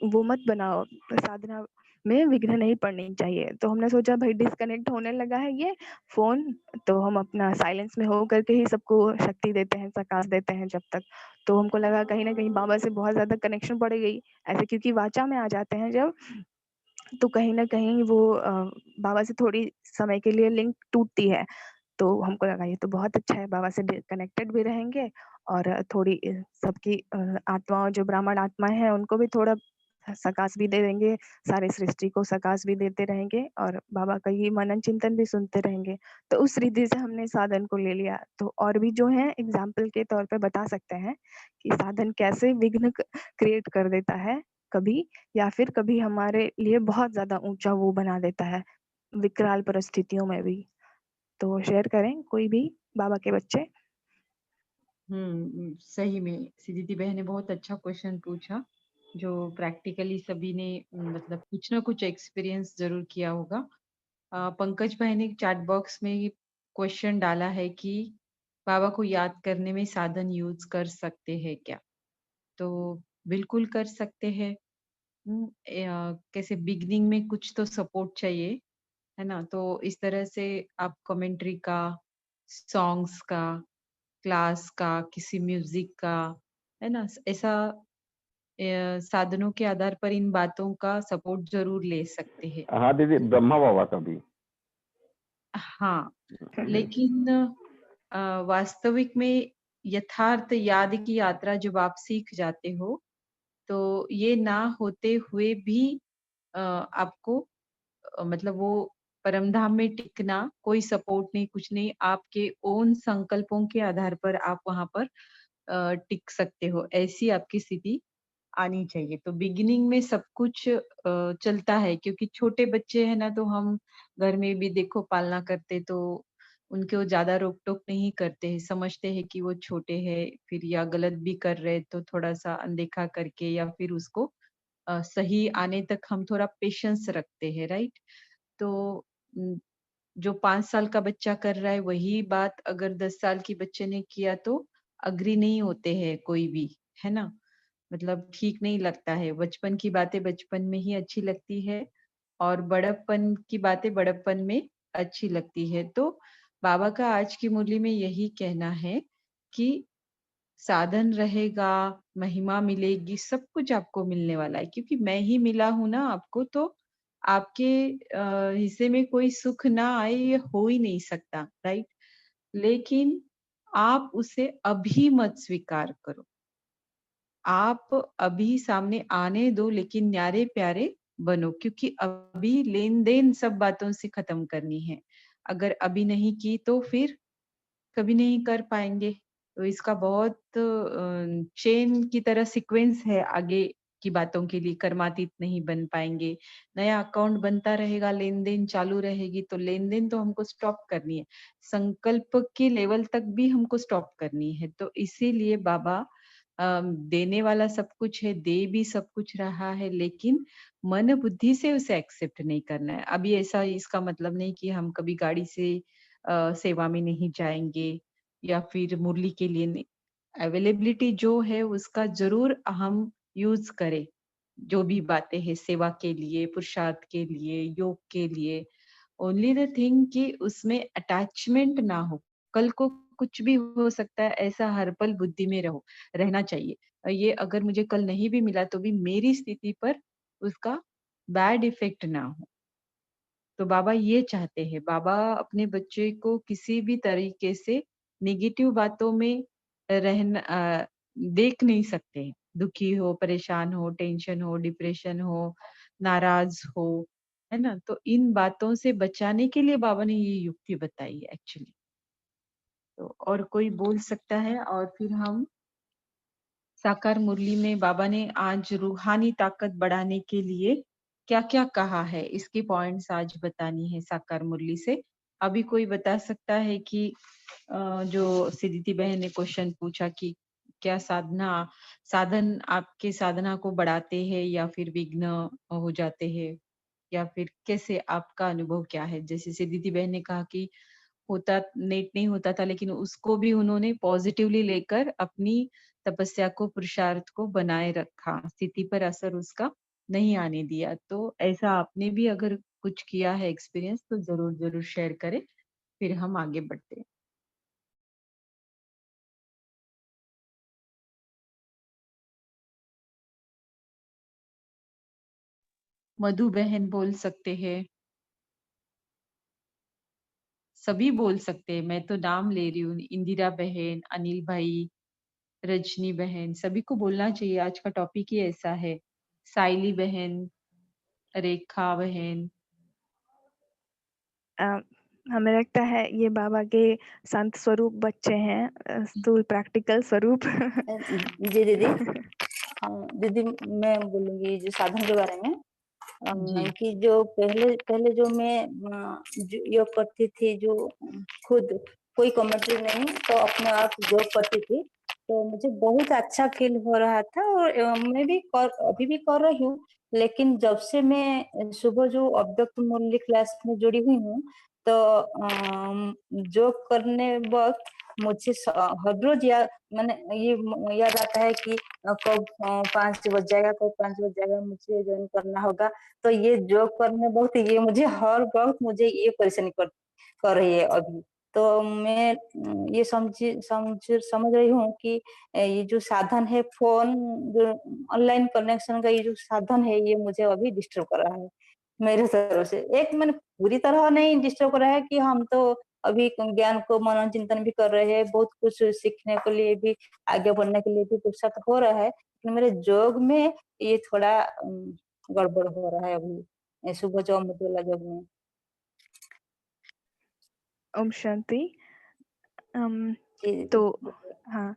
वो मत बनाओ, साधना में विघ्न नहीं पड़नी चाहिए। तो हमने सोचा भाई डिस्कनेक्ट होने लगा है ये फ़ोन, तो हम अपना साइलेंस में हो करके ही सबको शक्ति देते हैं, प्रकाश देते हैं जब तक। तो हमको लगा कहीं न कहीं बाबा से बहुत ज़्यादा कनेक्शन बढ़ गई। ऐसे क्योंकि वाचा में आ जाते हैं जब, तो कहीं न कहीं वो बाबा से थोड़ी समय के लिए लिंक टूटती है। तो हमको लगा ये तो बहुत अच्छा है, बाबा से कनेक्टेड भी रहेंगे और थोड़ी सबकी आत्माओं जो ब्राह्मण आत्माएँ हैं उनको भी थोड़ा सकाश भी दे देंगे, सारी सृष्टि को सकाश भी देते रहेंगे और बाबा का ये मनन चिंतन भी सुनते रहेंगे। तो उस रिद्धि से हमने साधन को ले लिया। तो और भी जो है एग्ज़ाम्पल के तौर पे बता सकते हैं कि साधन कैसे विघ्न क्रिएट कर देता है कभी, या फिर कभी हमारे लिए बहुत ज़्यादा ऊँचा वो बना देता है, विकराल परिस्थितियों में भी। तो शेयर करें कोई भी बाबा के बच्चे? सही में सिद्धि बहन ने बहुत अच्छा क्वेश्चन पूछा, जो प्रैक्टिकली सभी ने मतलब कुछ ना कुछ एक्सपीरियंस जरूर किया होगा। पंकज भाई ने चैट बॉक्स में क्वेश्चन डाला है कि बाबा को याद करने में साधन यूज कर सकते हैं क्या? तो बिल्कुल कर सकते हैं। कैसे बिगनिंग में कुछ तो सपोर्ट चाहिए, है ना? तो इस तरह से आप कमेंट्री का, सॉन्ग्स का, क्लास का, किसी म्यूजिक का, है ना? ऐसा साधनों के आधार पर इन बातों का सपोर्ट जरूर ले सकते हैं। हाँ दीदी, ब्रह्मा बाबा का भी। हाँ, लेकिन वास्तविक में यथार्थ याद की यात्रा जब आप सीख जाते हो, तो ये ना होते हुए भी आपको मतलब वो परमधाम में टिकना, कोई सपोर्ट नहीं, कुछ नहीं, आपके ओन संकल्पों के आधार पर आप वहां पर टिक सकते हो, ऐसी आपकी स्थिति आनी चाहिए। तो बिगिनिंग में सब कुछ चलता है, क्योंकि छोटे बच्चे हैं ना, तो हम घर में भी देखो पालना करते तो उनके वो ज्यादा रोक टोक नहीं करते हैं, समझते हैं कि वो छोटे हैं, फिर या गलत भी कर रहे तो थोड़ा सा अनदेखा करके या फिर उसको सही आने तक हम थोड़ा पेशेंस रखते हैं, राइट? तो उम, जो 5 साल का बच्चा कर रहा है वही बात अगर 10 साल की बच्चे ने किया तो अग्री नहीं होते हैं कोई भी, है ना? मतलब ठीक नहीं लगता है। बचपन की बातें बचपन में ही अच्छी लगती है और बड़प्पन की बातें बड़प्पन में अच्छी लगती है। तो बाबा का आज की मुरली में यही कहना है कि साधन रहेगा, महिमा मिलेगी, सब कुछ आपको मिलने वाला है, क्योंकि मैं ही मिला हूँ ना आपको, तो आपके हिस्से में कोई सुख ना आए ये हो ही नहीं सकता, राइट? लेकिन आप उसे अभी मत स्वीकार करो। आप अभी सामने आने दो, लेकिन न्यारे प्यारे बनो, क्योंकि अभी लेन-देन सब बातों से खत्म करनी है। अगर अभी नहीं की तो फिर कभी नहीं कर पाएँगे। तो इसका बहुत चेन की तरह सीक्वेंस है आगे की बातों के लिए, कर्मातीत नहीं बन पाएँगे। नया अकाउंट बनता रहेगा, लेन-देन चालू रहेगी, तो लेन-देन तो हमको स्टॉप करनी है। संकल्प के लेवल तक भी हमको स्टॉप करनी है। तो इसीलिए बाबा देने वाला सब कुछ है, दे भी सब कुछ रहा है, लेकिन मन बुद्धि से उसे एक्सेप्ट नहीं करना है। अभी ऐसा इसका मतलब नहीं कि हम कभी गाड़ी से सेवा में नहीं जाएँगे या फिर मुरली के लिए नहीं, अवेलेबिलिटी जो है उसका ज़रूर हम यूज़ करें। जो भी बातें हैं सेवा के लिए, पुरुषार्थ के लिए, योग के लिए, ओनली द थिंग कि उसमें अटैचमेंट ना हो। कल को कुछ भी हो सकता है, ऐसा हर पल बुद्धि में रहना चाहिए। ये अगर मुझे कल नहीं भी मिला तो भी मेरी स्थिति पर उसका बैड इफ़ेक्ट ना हो। तो बाबा ये चाहते हैं, बाबा अपने बच्चे को किसी भी तरीके से नेगेटिव बातों में देख नहीं सकते हैं। दुखी हो, परेशान हो, टेंशन हो, डिप्रेशन हो, नाराज हो, है ना? तो इन बातों से बचाने के लिए बाबा ने ये युक्ति बताई है एक्चुअली। तो और कोई बोल सकता है और फिर हम साकार मुरली में बाबा ने आज रूहानी ताकत बढ़ाने के लिए क्या-क्या कहा है, इसकी पॉइंट्स आज बतानी है साकार मुरली से। अभी कोई बता सकता है कि जो सिद्धिति बहन ने क्वेश्चन पूछा कि क्या साधन आपके साधना को बढ़ाते हैं या फिर विघ्न हो जाते हैं, या फिर कैसे आपका अनुभव क्या है? जैसे सिद्धिति बहन ने कहा कि नेट नहीं होता था, लेकिन उसको भी उन्होंने पॉजिटिवली लेकर अपनी तपस्या को, पुरुषार्थ को बनाए रखा, स्थिति पर असर उसका नहीं आने दिया। तो ऐसा आपने भी अगर कुछ किया है एक्सपीरियंस तो जरूर जरूर शेयर करें, फिर हम आगे बढ़ते हैं। मधु बहन बोल सकते हैं, सभी बोल सकते हैं, मैं तो नाम ले रही हूँ। इंदिरा बहन, अनिल भाई, रजनी बहन, सभी को बोलना चाहिए, आज का टॉपिक ही ऐसा है। साइली बहन, रेखा बहन। हमें लगता है ये बाबा के संत स्वरूप बच्चे हैं, स्थूल प्रैक्टिकल स्वरूप। जी दीदी। दीदी मैं बोलूंगी जो साधन के बारे में, जी। कि जो पहले पहले जो मैं जो योग करती थी, जो खुद कोई कमेंट्री नहीं तो अपने आप योग करती थी, तो मुझे बहुत अच्छा फील हो रहा था। और मैं भी अभी भी कर रही हूँ। लेकिन जब से मैं सुबह जो अव्यक्त मुरली क्लास में जुड़ी हुई हूँ, तो योग करने वक्त मुझे हर रोज मैंने ये याद आता है कि कब 5 बज जाएगा, कब 5 बज जाएगा, मुझे ज्वाइन करना होगा। तो ये जॉब करने वक्त ये मुझे हर वक्त मुझे ये परेशानी कर रही है अभी। तो मैं ये समझ रही हूँ कि ये जो साधन है फोन, जो ऑनलाइन कनेक्शन का ये जो साधन है, ये मुझे अभी डिस्टर्ब कर रहा है मेरे तरफ से। एक मैंने पूरी तरह नहीं डिस्टर्ब कर रहा है कि हम तो अभी ज्ञान को मनन चिंतन भी कर रहे हैं, बहुत कुछ सीखने के लिए भी, आगे बढ़ने के लिए भी पुरुषार्थ हो रहा है, लेकिन मेरे जोग में ये थोड़ा गड़बड़ हो रहा है अभी, सुबह जो अमृत वाला जोग में। ओम शांति। जी तो दीदी। हाँ,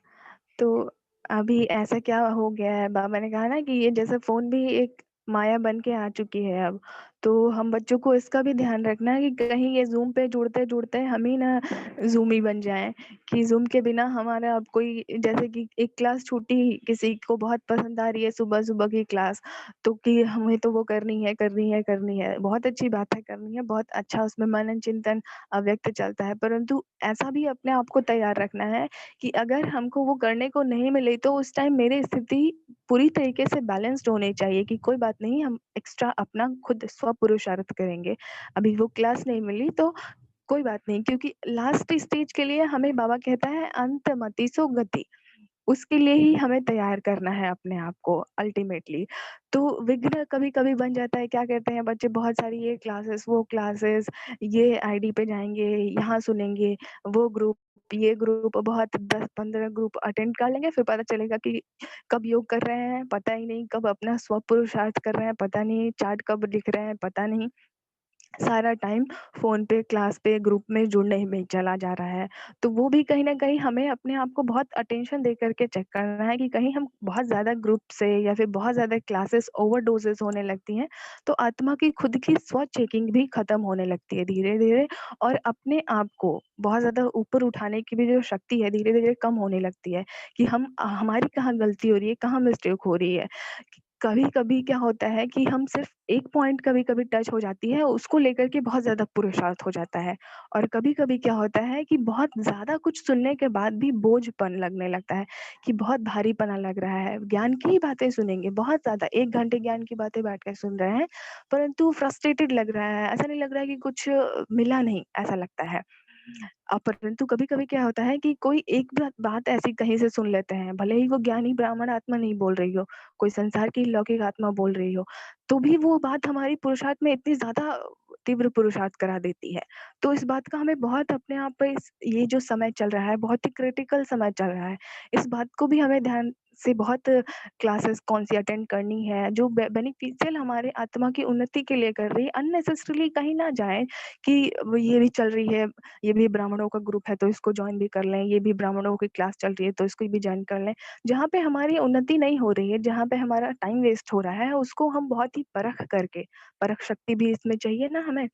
तो अभी ऐसा क्या हो गया है, बाबा ने कहा ना कि ये जैसे फोन भी एक माया बन के आ चुकी है अब। तो हम बच्चों को इसका भी ध्यान रखना है कि कहीं ये जूम पे जुड़ते जुड़ते हम ही ना जूमी बन जाएं, कि जूम के बिना हमारा अब कोई, जैसे कि एक क्लास छूटी, किसी को बहुत पसंद आ रही है सुबह सुबह की क्लास, तो कि हमें तो वो करनी है करनी है करनी है, बहुत अच्छी बात है, करनी है, बहुत अच्छा, उसमें मनन चिंतन अव्यक्त चलता है। परंतु ऐसा भी अपने आप को तैयार रखना है कि अगर हमको वो करने को नहीं मिले तो उस टाइम मेरी स्थिति पूरी तरीके से बैलेंस्ड होनी चाहिए, कि कोई बात नहीं, हम एक्स्ट्रा अपना खुद स्व पुरुषार्थ करेंगे। अभी वो क्लास नहीं मिली तो कोई बात नहीं, क्योंकि लास्ट स्टेज के लिए हमें बाबा कहता है अंत मति सो गति, उसके लिए ही हमें तैयार करना है अपने आप को अल्टीमेटली। तो विघ्न कभी-कभी बन जाता है, क्या कहते हैं बच्चे, बहुत सारी ये क्लासेस, वो क्लासेस, ये आईडी पे जाएँगे, यहाँ सुनेंगे, वो ग्रुप, ये ग्रुप, बहुत 10-15 ग्रुप अटेंड कर लेंगे, फिर पता चलेगा कि कब योग कर रहे हैं, पता ही नहीं, कब अपना स्व पुरुषार्थ कर रहे हैं, पता नहीं, चार्ट कब लिख रहे हैं, पता नहीं। सारा टाइम फ़ोन पे, क्लास पे, ग्रुप में जुड़ने में चला जा रहा है। तो वो भी कहीं न कहीं हमें अपने आप को बहुत अटेंशन दे कर के चेक करना है, कि कहीं हम बहुत ज़्यादा ग्रुप से या फिर बहुत ज़्यादा क्लासेस ओवरडोज़ेज़ होने लगती हैं, तो आत्मा की खुद की स्व चेकिंग भी खत्म होने लगती है धीरे-धीरे, और अपने आप को बहुत ज़्यादा ऊपर उठाने की भी जो शक्ति है, धीरे-धीरे कम होने लगती है, कि हमारी कहाँ गलती हो रही है, कहाँ मिस्टेक हो रही है। कभी-कभी क्या होता है कि हम सिर्फ़ एक पॉइंट कभी-कभी टच हो जाती है, उसको लेकर के बहुत ज़्यादा पुरुषार्थ हो जाता है। और कभी-कभी क्या होता है कि बहुत ज़्यादा कुछ सुनने के बाद भी बोझपन लगने लगता है, कि बहुत भारीपना लग रहा है। ज्ञान की ही बातें सुनेंगे, बहुत ज़्यादा 1 घंटे ज्ञान की बातें बैठ कर सुन रहे हैं, परंतु फ्रस्ट्रेटेड लग रहा है, ऐसा नहीं लग रहा है कि कुछ मिला नहीं, ऐसा लगता है। परंतु कभी-कभी क्या होता है कि कोई एक बात ऐसी कहीं से सुन लेते हैं, भले ही वो ज्ञानी ब्राह्मण आत्मा नहीं बोल रही हो, कोई संसार की लौकिक आत्मा बोल रही हो, तो भी वो बात हमारी पुरुषार्थ में इतनी ज़्यादा तीव्र पुरुषार्थ करा देती है। तो इस बात का हमें बहुत अपने आप पे, ये जो समय चल रहा है, बहुत ही क्रिटिकल समय चल रहा है, इस बात को भी हमें ध्यान से बहुत क्लासेस कौन-सी अटेंड करनी है, जो बेनिफिशियल हमारे आत्मा की उन्नति के लिए कर रही है, अननेसेसरीली कहीं ना जाएँ कि वो ये भी चल रही है, ये भी ब्राह्मणों का ग्रुप है तो इसको जॉइन भी कर लें, ये भी ब्राह्मणों की क्लास चल रही है तो इसको भी जॉइन कर लें। जहाँ पे हमारी उन्नति नहीं हो रही है, जहाँ पे हमारा टाइम वेस्ट हो रहा है, उसको हम बहुत ही परख करके, परख शक्ति भी इसमें चाहिए ना हमें,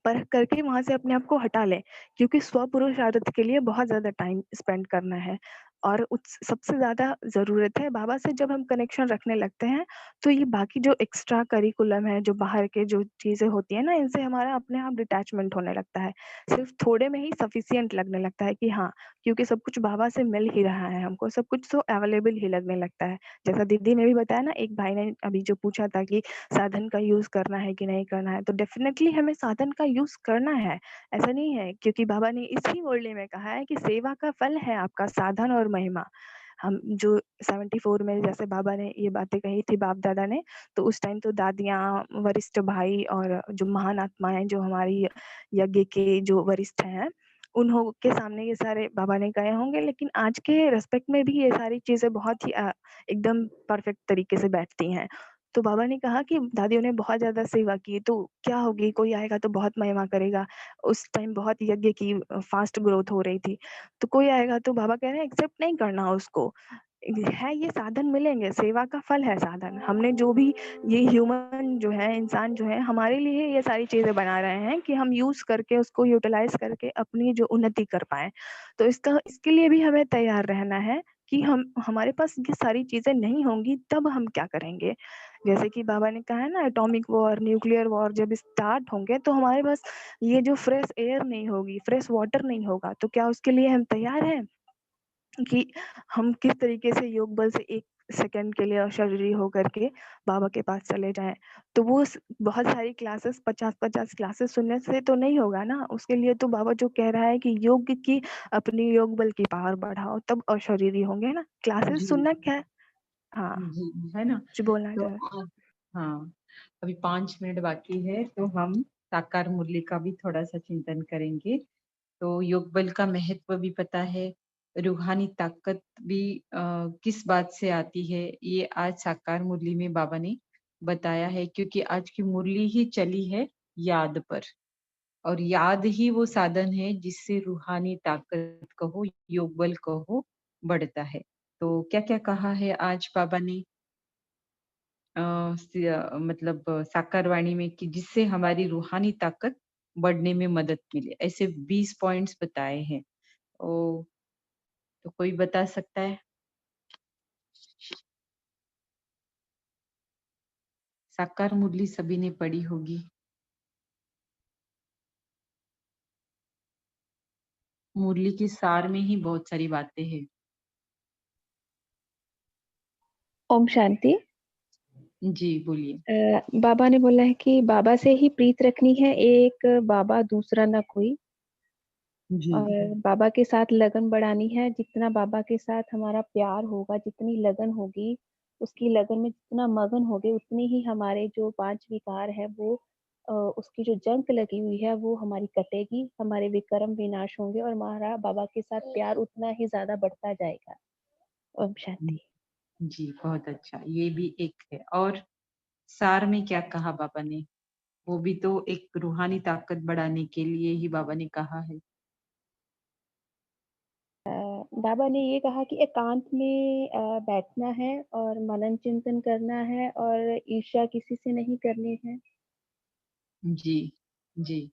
परख करके वहाँ से अपने आप को हटा लें, क्योंकि स्व-पुरुषार्थ के लिए बहुत ज़्यादा टाइम स्पेंड करना है और उस सबसे ज़्यादा ज़रूरत है बाबा से जब हम कनेक्शन रखने लगते हैं, तो ये बाकी जो एक्स्ट्रा करिकुलम है, जो बाहर के जो चीज़ें होती हैं ना, इनसे हमारा अपने आप डिटैचमेंट होने लगता है। सिर्फ़ थोड़े में ही सफिशिएंट लगने लगता है कि हाँ, क्योंकि सब कुछ बाबा से मिल ही रहा है हमको, सब कुछ तो अवेलेबल ही लगने लगता है। जैसा दीदी ने भी बताया ना, एक भाई ने अभी जो पूछा था कि साधन का यूज़ करना है कि नहीं करना है, तो डेफ़िनेटली हमें साधन का यूज़ करना है। ऐसा नहीं है, क्योंकि बाबा ने इसी मुरली में कहा है कि सेवा का फल है आपका साधन और महिमा। हम जो 74 में जैसे बाबा ने ये बातें कही थी बाप-दादा ने, तो उस टाइम तो दादियाँ, वरिष्ठ भाई और जो महान आत्माएँ जो हमारी यज्ञ के जो वरिष्ठ हैं, उन्हों के सामने ये सारे बाबा ने कहे होंगे, लेकिन आज के रिस्पेक्ट में भी ये सारी चीज़ें बहुत ही एकदम परफेक्ट तरीके से बैठती हैं। तो बाबा ने कहा कि दादियों ने बहुत ज़्यादा सेवा की, तो क्या होगी, कोई आएगा तो बहुत महिमा करेगा। उस टाइम बहुत यज्ञ की फास्ट ग्रोथ हो रही थी। तो कोई आएगा तो बाबा कह रहे हैं एक्सेप्ट नहीं करना उसको। है ये साधन मिलेंगे, सेवा का फल है साधन। हमने जो भी ये ह्यूमन जो है, इंसान जो है, हमारे लिए ये सारी चीज़ें बना रहे हैं कि हम यूज़ करके उसको यूटिलाइज़ करके अपनी जो उन्नति कर पाएँ। तो इसके लिए भी हमें तैयार रहना है कि हमारे पास ये सारी चीज़ें नहीं होंगी तब हम क्या करेंगे? जैसे कि बाबा ने कहा है ना, एटॉमिक वॉर, न्यूक्लियर वॉर जब स्टार्ट होंगे तो हमारे पास ये जो फ्रेश एयर नहीं होगी, फ्रेश वाटर नहीं होगा, तो क्या उसके लिए हम तैयार हैं? कि हम किस तरीके से योग बल से 1 सेकंड के लिए अशरीरी होकर के बाबा के पास चले जाएँ। तो वो स बहुत सारी क्लासेस 50-50 क्लासेस सुनने से तो नहीं होगा ना, उसके लिए तो बाबा जो कह रहा है कि योग की अपनी योग बल की पावर बढ़ाओ तब अशरीरी होंगे ना। क्लासेस जी, सुनना क्या है? हाँ, जी, है ना? कुछ बोलना तो चाह रहे हाँ, अभी 5 मिनट बाकी है, तो हम साकार मुरली का भी थोड़ा-सा चिंतन करेंगे। तो योग बल का महत्व भी पता है, रूहानी ताकत भी किस बात से आती है, ये आज साकार मुरली में बाबा ने बताया है, क्योंकि आज की मुरली ही चली है याद पर, और याद ही वो साधन है जिससे रूहानी ताकत कहो, योग बल कहो, बढ़ता है। तो क्या-क्या कहा है आज बाबा ने मतलब साकार वाणी में, कि जिससे हमारी रूहानी ताकत बढ़ने में मदद मिले। ऐसे 20 पॉइंट्स बताए हैं। ओ, तो कोई बता सकता है? साकार मुरली सभी ने पढ़ी होगी। मुरली के सार में ही बहुत सारी बातें हैं। ओम शांति। जी, बोलिए। बाबा ने बोला है कि बाबा से ही प्रीत रखनी है, एक बाबा दूसरा ना कोई। जी, और बाबा के साथ लगन बढ़ानी है। जितना बाबा के साथ हमारा प्यार होगा, जितनी लगन होगी, उसकी लगन में जितना मगन होगे, उतनी ही हमारे जो 5 विकार है वो उसकी जो जंग लगी हुई है वो हमारी कटेगी, हमारे विकर्म विनाश होंगे और हमारा बाबा के साथ प्यार उतना ही ज़्यादा बढ़ता जाएगा। ओम हुँ, शांति। जी, बहुत अच्छा। ये भी एक है। और सार में क्या कहा बाबा ने? वो भी तो एक रूहानी ताकत बढ़ाने के लिए ही बाबा ने कहा है। बाबा ने ये कहा कि एकांत में बैठना है और मनन चिंतन करना है और ईर्ष्या किसी से नहीं करनी है। जी, जी।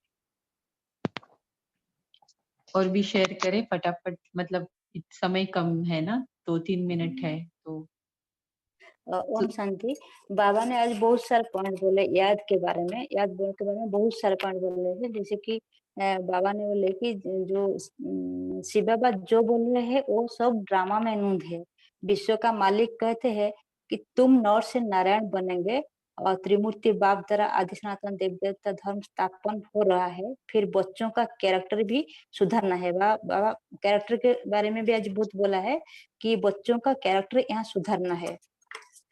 और भी शेयर करें फटाफट, मतलब समय कम है ना, 2-3 मिनट है, तो ओम शांति। बाबा ने आज बहुत सारे पॉइंट बोले याद के बारे में, याद बोलने के बारे में बहुत सारे पॉइंट बोले हैं, जैसे कि बाबा ने बोले कि जो शिव बाबा जो बोल रहे हैं वो सब ड्रामा में नूंद है। विश्व का मालिक कहते हैं कि तुम नर से नारायण बनेंगे और त्रिमूर्ति बाप द्वारा आदि सनातन देव देवता धर्म स्थापन हो रहा है, फिर बच्चों का कैरेक्टर भी सुधरना है। बाबा कैरेक्टर के बारे में भी आज बहुत बोला है कि बच्चों का कैरेक्टर यहाँ सुधरना है।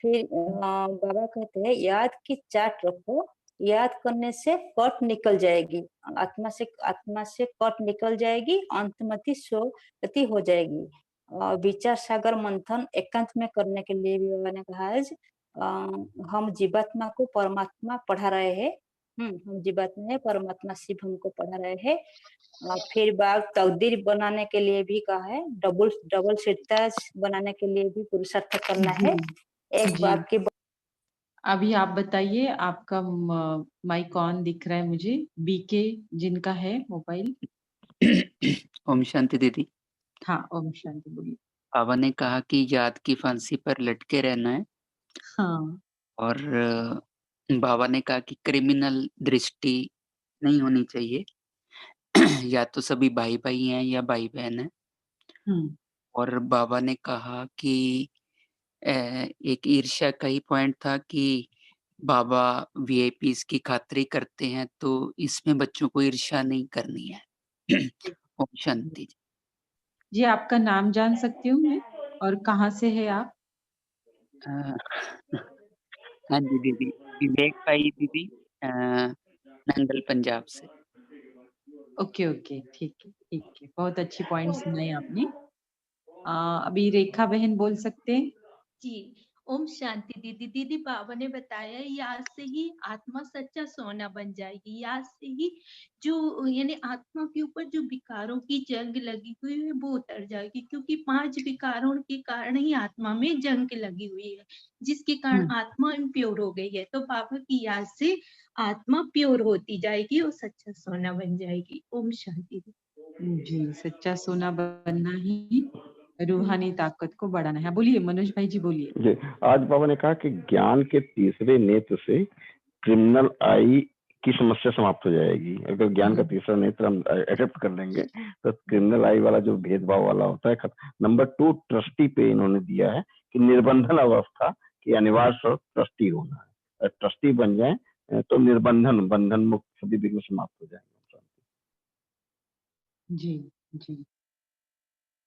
फिर बाबा कहते हैं याद की चाट रखो, याद करने से कट निकल जाएगी, आत्मा से कट निकल जाएगी, अंतमति गति हो जाएगी। विचार सागर मंथन एकांत में करने के लिए भी बाबा ने कहा है हम जीवात्मा को परमात्मा पढ़ा रहे हैं। हम जीवात्मा है, परमात्मा शिव हमको पढ़ा रहे हैं। फिर बात तकदीर बनाने के लिए भी कहा है, डबल सिरताज बनाने के लिए भी पुरुषार्थ करना है। जी, एक जी। बाप की अभी आप बताइए, आपका माइक ऑन दिख रहा है मुझे। बीके जिनका है मोबाइल। ओम शांति दीदी। हाँ, ओम शांति बोलिए। बाबा ने कहा कि याद की फांसी पर लटके रहना है हाँ, और बाबा ने कहा कि क्रिमिनल दृष्टि नहीं होनी चाहिए। या तो सभी भाई-भाई हैं या भाई-बहन हैं। हम्म, और बाबा ने कहा कि एक ईर्ष्या का ही पॉइंट था कि बाबा वीआईपीज़ की खातिरी करते हैं, तो इसमें बच्चों को ईर्ष्या नहीं करनी है। ओम शांति। जी आपका नाम जान सकती हूँ मैं, और कहाँ से है आप? अ, हाँ जी दीदी, विवेक भाई दीदी, नंगल पंजाब से। ओके ओके, ठीक है ठीक है, बहुत अच्छी पॉइंट सुनाई आपने। अभी रेखा बहन बोल सकते हैं? जी, ओम शांति दीदी। दीदी बाबा ने बताया याद से ही आत्मा सच्चा सोना बन जाएगी। याद से ही जो यानी आत्मा के ऊपर जो विकारों की जंग लगी हुई है वो उतर जाएगी, क्योंकि 5 विकारों के कारण ही आत्मा में जंग लगी हुई है, जिसके कारण आत्मा इम्प्योर हो गई है। तो बाबा की याद से आत्मा प्योर होती जाएगी और सच्चा सोना बन जाएगी। ओम शांति दीदी। जी, सच्चा सोना बनना ही रूहानी ताकत को बढ़ाना है। बोलिए मनोज भाई जी, बोलिए। जी, आज बाबा ने कहा कि ज्ञान के तीसरे नेत्र से क्रिमिनल आई की समस्या समाप्त हो जाएगी। अगर ज्ञान का तीसरा नेत्र हम एडेप्ट कर लेंगे तो क्रिमिनल आई वाला जो भेदभाव वाला होता है। नंबर 2 ट्रस्टी पे इन्होंने दिया है कि निर्बंधन अवस्था की अनिवार्य शर्त ट्रस्टी होना है। ट्रस्टी बन जाए तो निर्बंधन बंधन मुक्त सभी विघ्न समाप्त हो जाएंगे। जी जी,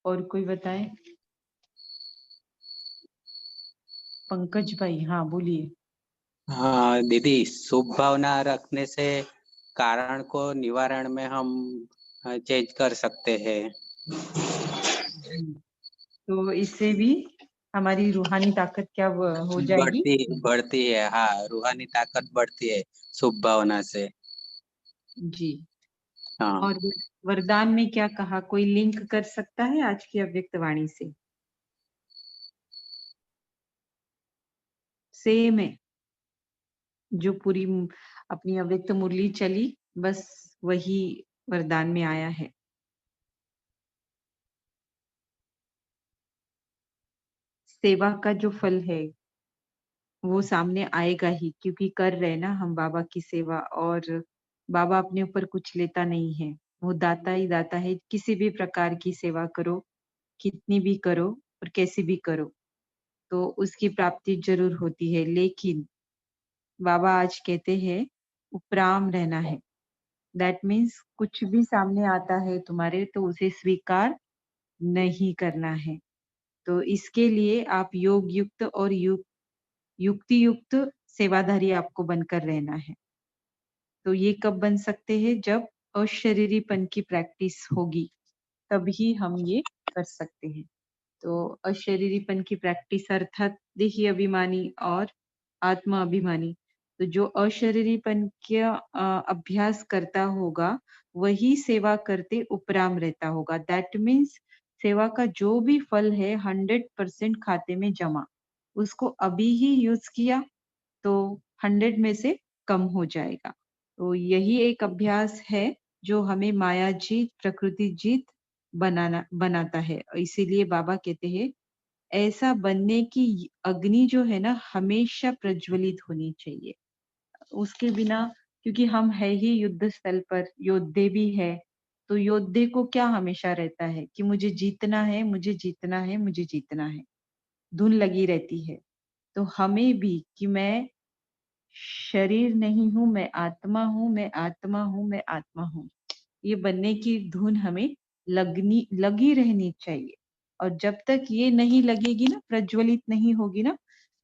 और कोई बताए? पंकज भाई, हाँ बोलिए। हाँ दीदी, शुभ भावना रखने से कारण को निवारण में हम चेंज कर सकते हैं। तो इससे भी हमारी रूहानी ताकत क्या हो जाएगी? बढ़ती है। हाँ, रूहानी ताकत बढ़ती है शुभ भावना से। जी। हाँ, और वरदान में क्या कहा? कोई लिंक कर सकता है आज की अव्यक्त वाणी से? सेम है, जो पूरी अपनी अव्यक्त मुरली चली, बस वही वरदान में आया है। सेवा का जो फल है वो सामने आएगा ही, क्योंकि कर रहे ना हम बाबा की सेवा, और बाबा अपने ऊपर कुछ लेता नहीं है। वो दाता ही दाता है। किसी भी प्रकार की सेवा करो, कितनी भी करो और कैसी भी करो, तो उसकी प्राप्ति जरूर होती है। लेकिन बाबा आज कहते हैं उपराम रहना है। दैट मीन्स कुछ भी सामने आता है तुम्हारे, तो उसे स्वीकार नहीं करना है। तो इसके लिए आप योग युक्त और युक्ति युक्त सेवाधारी आपको बनकर रहना है। तो ये कब बन सकते हैं? जब अशरीरीपन की प्रैक्टिस होगी, तभी हम ये कर सकते हैं। तो अशरीरीपन की प्रैक्टिस अर्थात देही अभिमानी और आत्मा अभिमानी। तो जो अशरीरीपन का अभ्यास करता होगा, वही सेवा करते उपराम रहता होगा। दैट मीन्स सेवा का जो भी फल है 100% खाते में जमा। उसको अभी ही यूज किया तो 100 में से कम हो जाएगा। तो यही एक अभ्यास है जो हमें माया जीत, प्रकृति जीत बनाता है। इसीलिए बाबा कहते हैं ऐसा बनने की अग्नि जो है ना, हमेशा प्रज्वलित होनी चाहिए। उसके बिना, क्योंकि हम है ही युद्ध स्थल पर, योद्धे भी है, तो योद्धे को क्या हमेशा रहता है कि मुझे जीतना है, मुझे जीतना है, मुझे जीतना है। धुन लगी रहती है। तो हमें भी कि मैं शरीर नहीं हूँ, मैं आत्मा हूँ, मैं आत्मा हूँ, मैं आत्मा हूँ, ये बनने की धुन हमें लगी रहनी चाहिए। और जब तक ये नहीं लगेगी ना, प्रज्वलित नहीं होगी ना,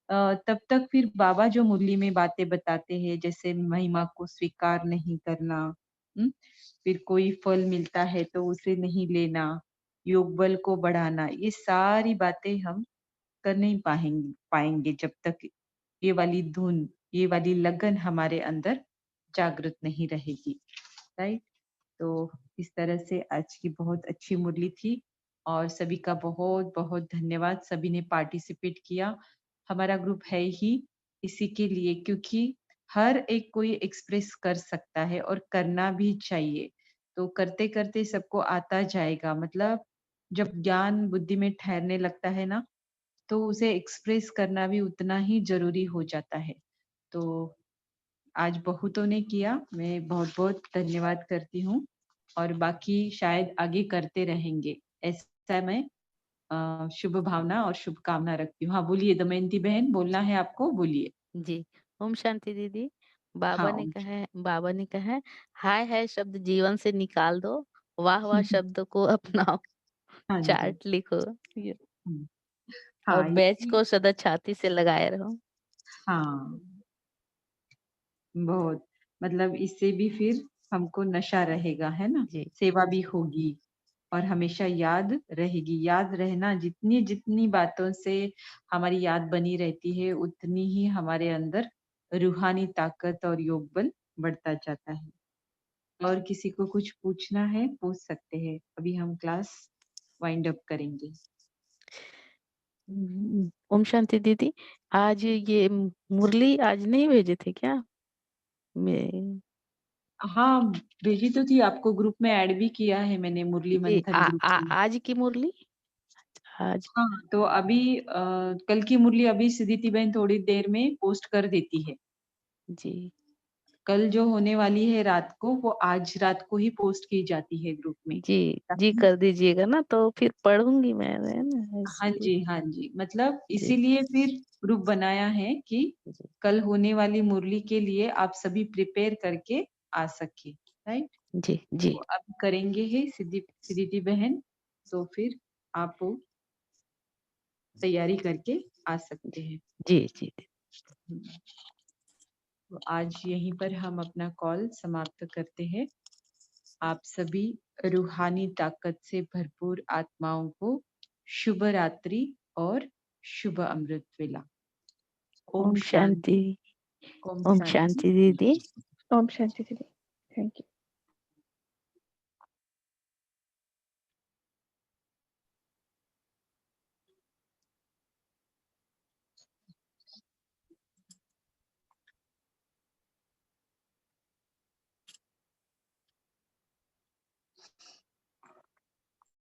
तब तक फिर बाबा जो मुरली में बातें बताते हैं, जैसे महिमा को स्वीकार नहीं करना, फिर कोई फल मिलता है तो उसे नहीं लेना, योग बल को बढ़ाना, ये सारी बातें हम कर नहीं पाएंगे जब तक ये वाली धुन, ये वाली लगन हमारे अंदर जागृत नहीं रहेगी। राइट? तो इस तरह से आज की बहुत अच्छी मुरली थी, और सभी का बहुत बहुत धन्यवाद। सभी ने पार्टिसिपेट किया। हमारा ग्रुप है ही इसी के लिए, क्योंकि हर एक कोई एक्सप्रेस कर सकता है और करना भी चाहिए। तो करते करते सबको आता जाएगा। मतलब जब ज्ञान बुद्धि में ठहरने लगता है ना, तो उसे एक्सप्रेस करना भी उतना ही जरूरी हो जाता है। तो आज बहुतों ने किया, मैं बहुत बहुत धन्यवाद करती हूँ और बाकी शायद आगे करते रहेंगे, ऐसा मैं शुभ भावना और शुभकामना रखती हूँ। हाँ बोलिए दमयंती बहन, बोलना है आपको, बोलिए। जी। ओम शांति दीदी। बाबा हाँ ने ओम बाबा ने कहा है, हाय हाय शब्द जीवन से निकाल दो, वाह वाह शब्द को अपनाओ, हाँ जी। चार्ट लिखो ये, हम्म, और हाँ बैच इसी को सदा छाती से लगाए रहो। हाँ बहुत, मतलब इससे भी फिर हमको नशा रहेगा, है ना, जी सेवा भी होगी और हमेशा याद रहेगी। याद रहना, जितनी जितनी बातों से हमारी याद बनी रहती है, उतनी ही हमारे अंदर रूहानी ताकत और योग बल बढ़ता जाता है। और किसी को कुछ पूछना है पूछ सकते हैं, अभी हम क्लास वाइंड अप करेंगे। ओम शांति दीदी। आज ये मुरली आज नहीं भेजे थे क्या? मैं हाँ भेजी तो थी, आपको ग्रुप में ऐड भी किया है मैंने, मुरली जी मंथन ग्रुप में। आज की मुरली आज। हाँ तो अभी कल की मुरली अभी सिद्धिति बहन थोड़ी देर में पोस्ट कर देती है। जी कल जो होने वाली है रात को, वो आज रात को ही पोस्ट की जाती है ग्रुप में, जी ताकि कर दीजिएगा ना, तो फिर पढ़ूंगी मैं, है ना, हाँ इसलिए। जी हाँ जी, मतलब जी इसीलिए फिर ग्रुप बनाया है कि जी कल होने वाली मुरली के लिए आप सभी प्रिपेयर करके आ सके, राइट। जी जी तो अब करेंगे है सिद्धिति बहन, तो फिर आप तैयारी करके आ सकते हैं। जी जी तो आज यहीं पर हम अपना कॉल समाप्त करते हैं। आप सभी रूहानी ताकत से भरपूर आत्माओं को शुभ रात्रि और शुभ अमृत वेला। ओम ओम शांति। शांति। ओम ओम शांति। शांति दीदी। ओम शांति दीदी। Thank you.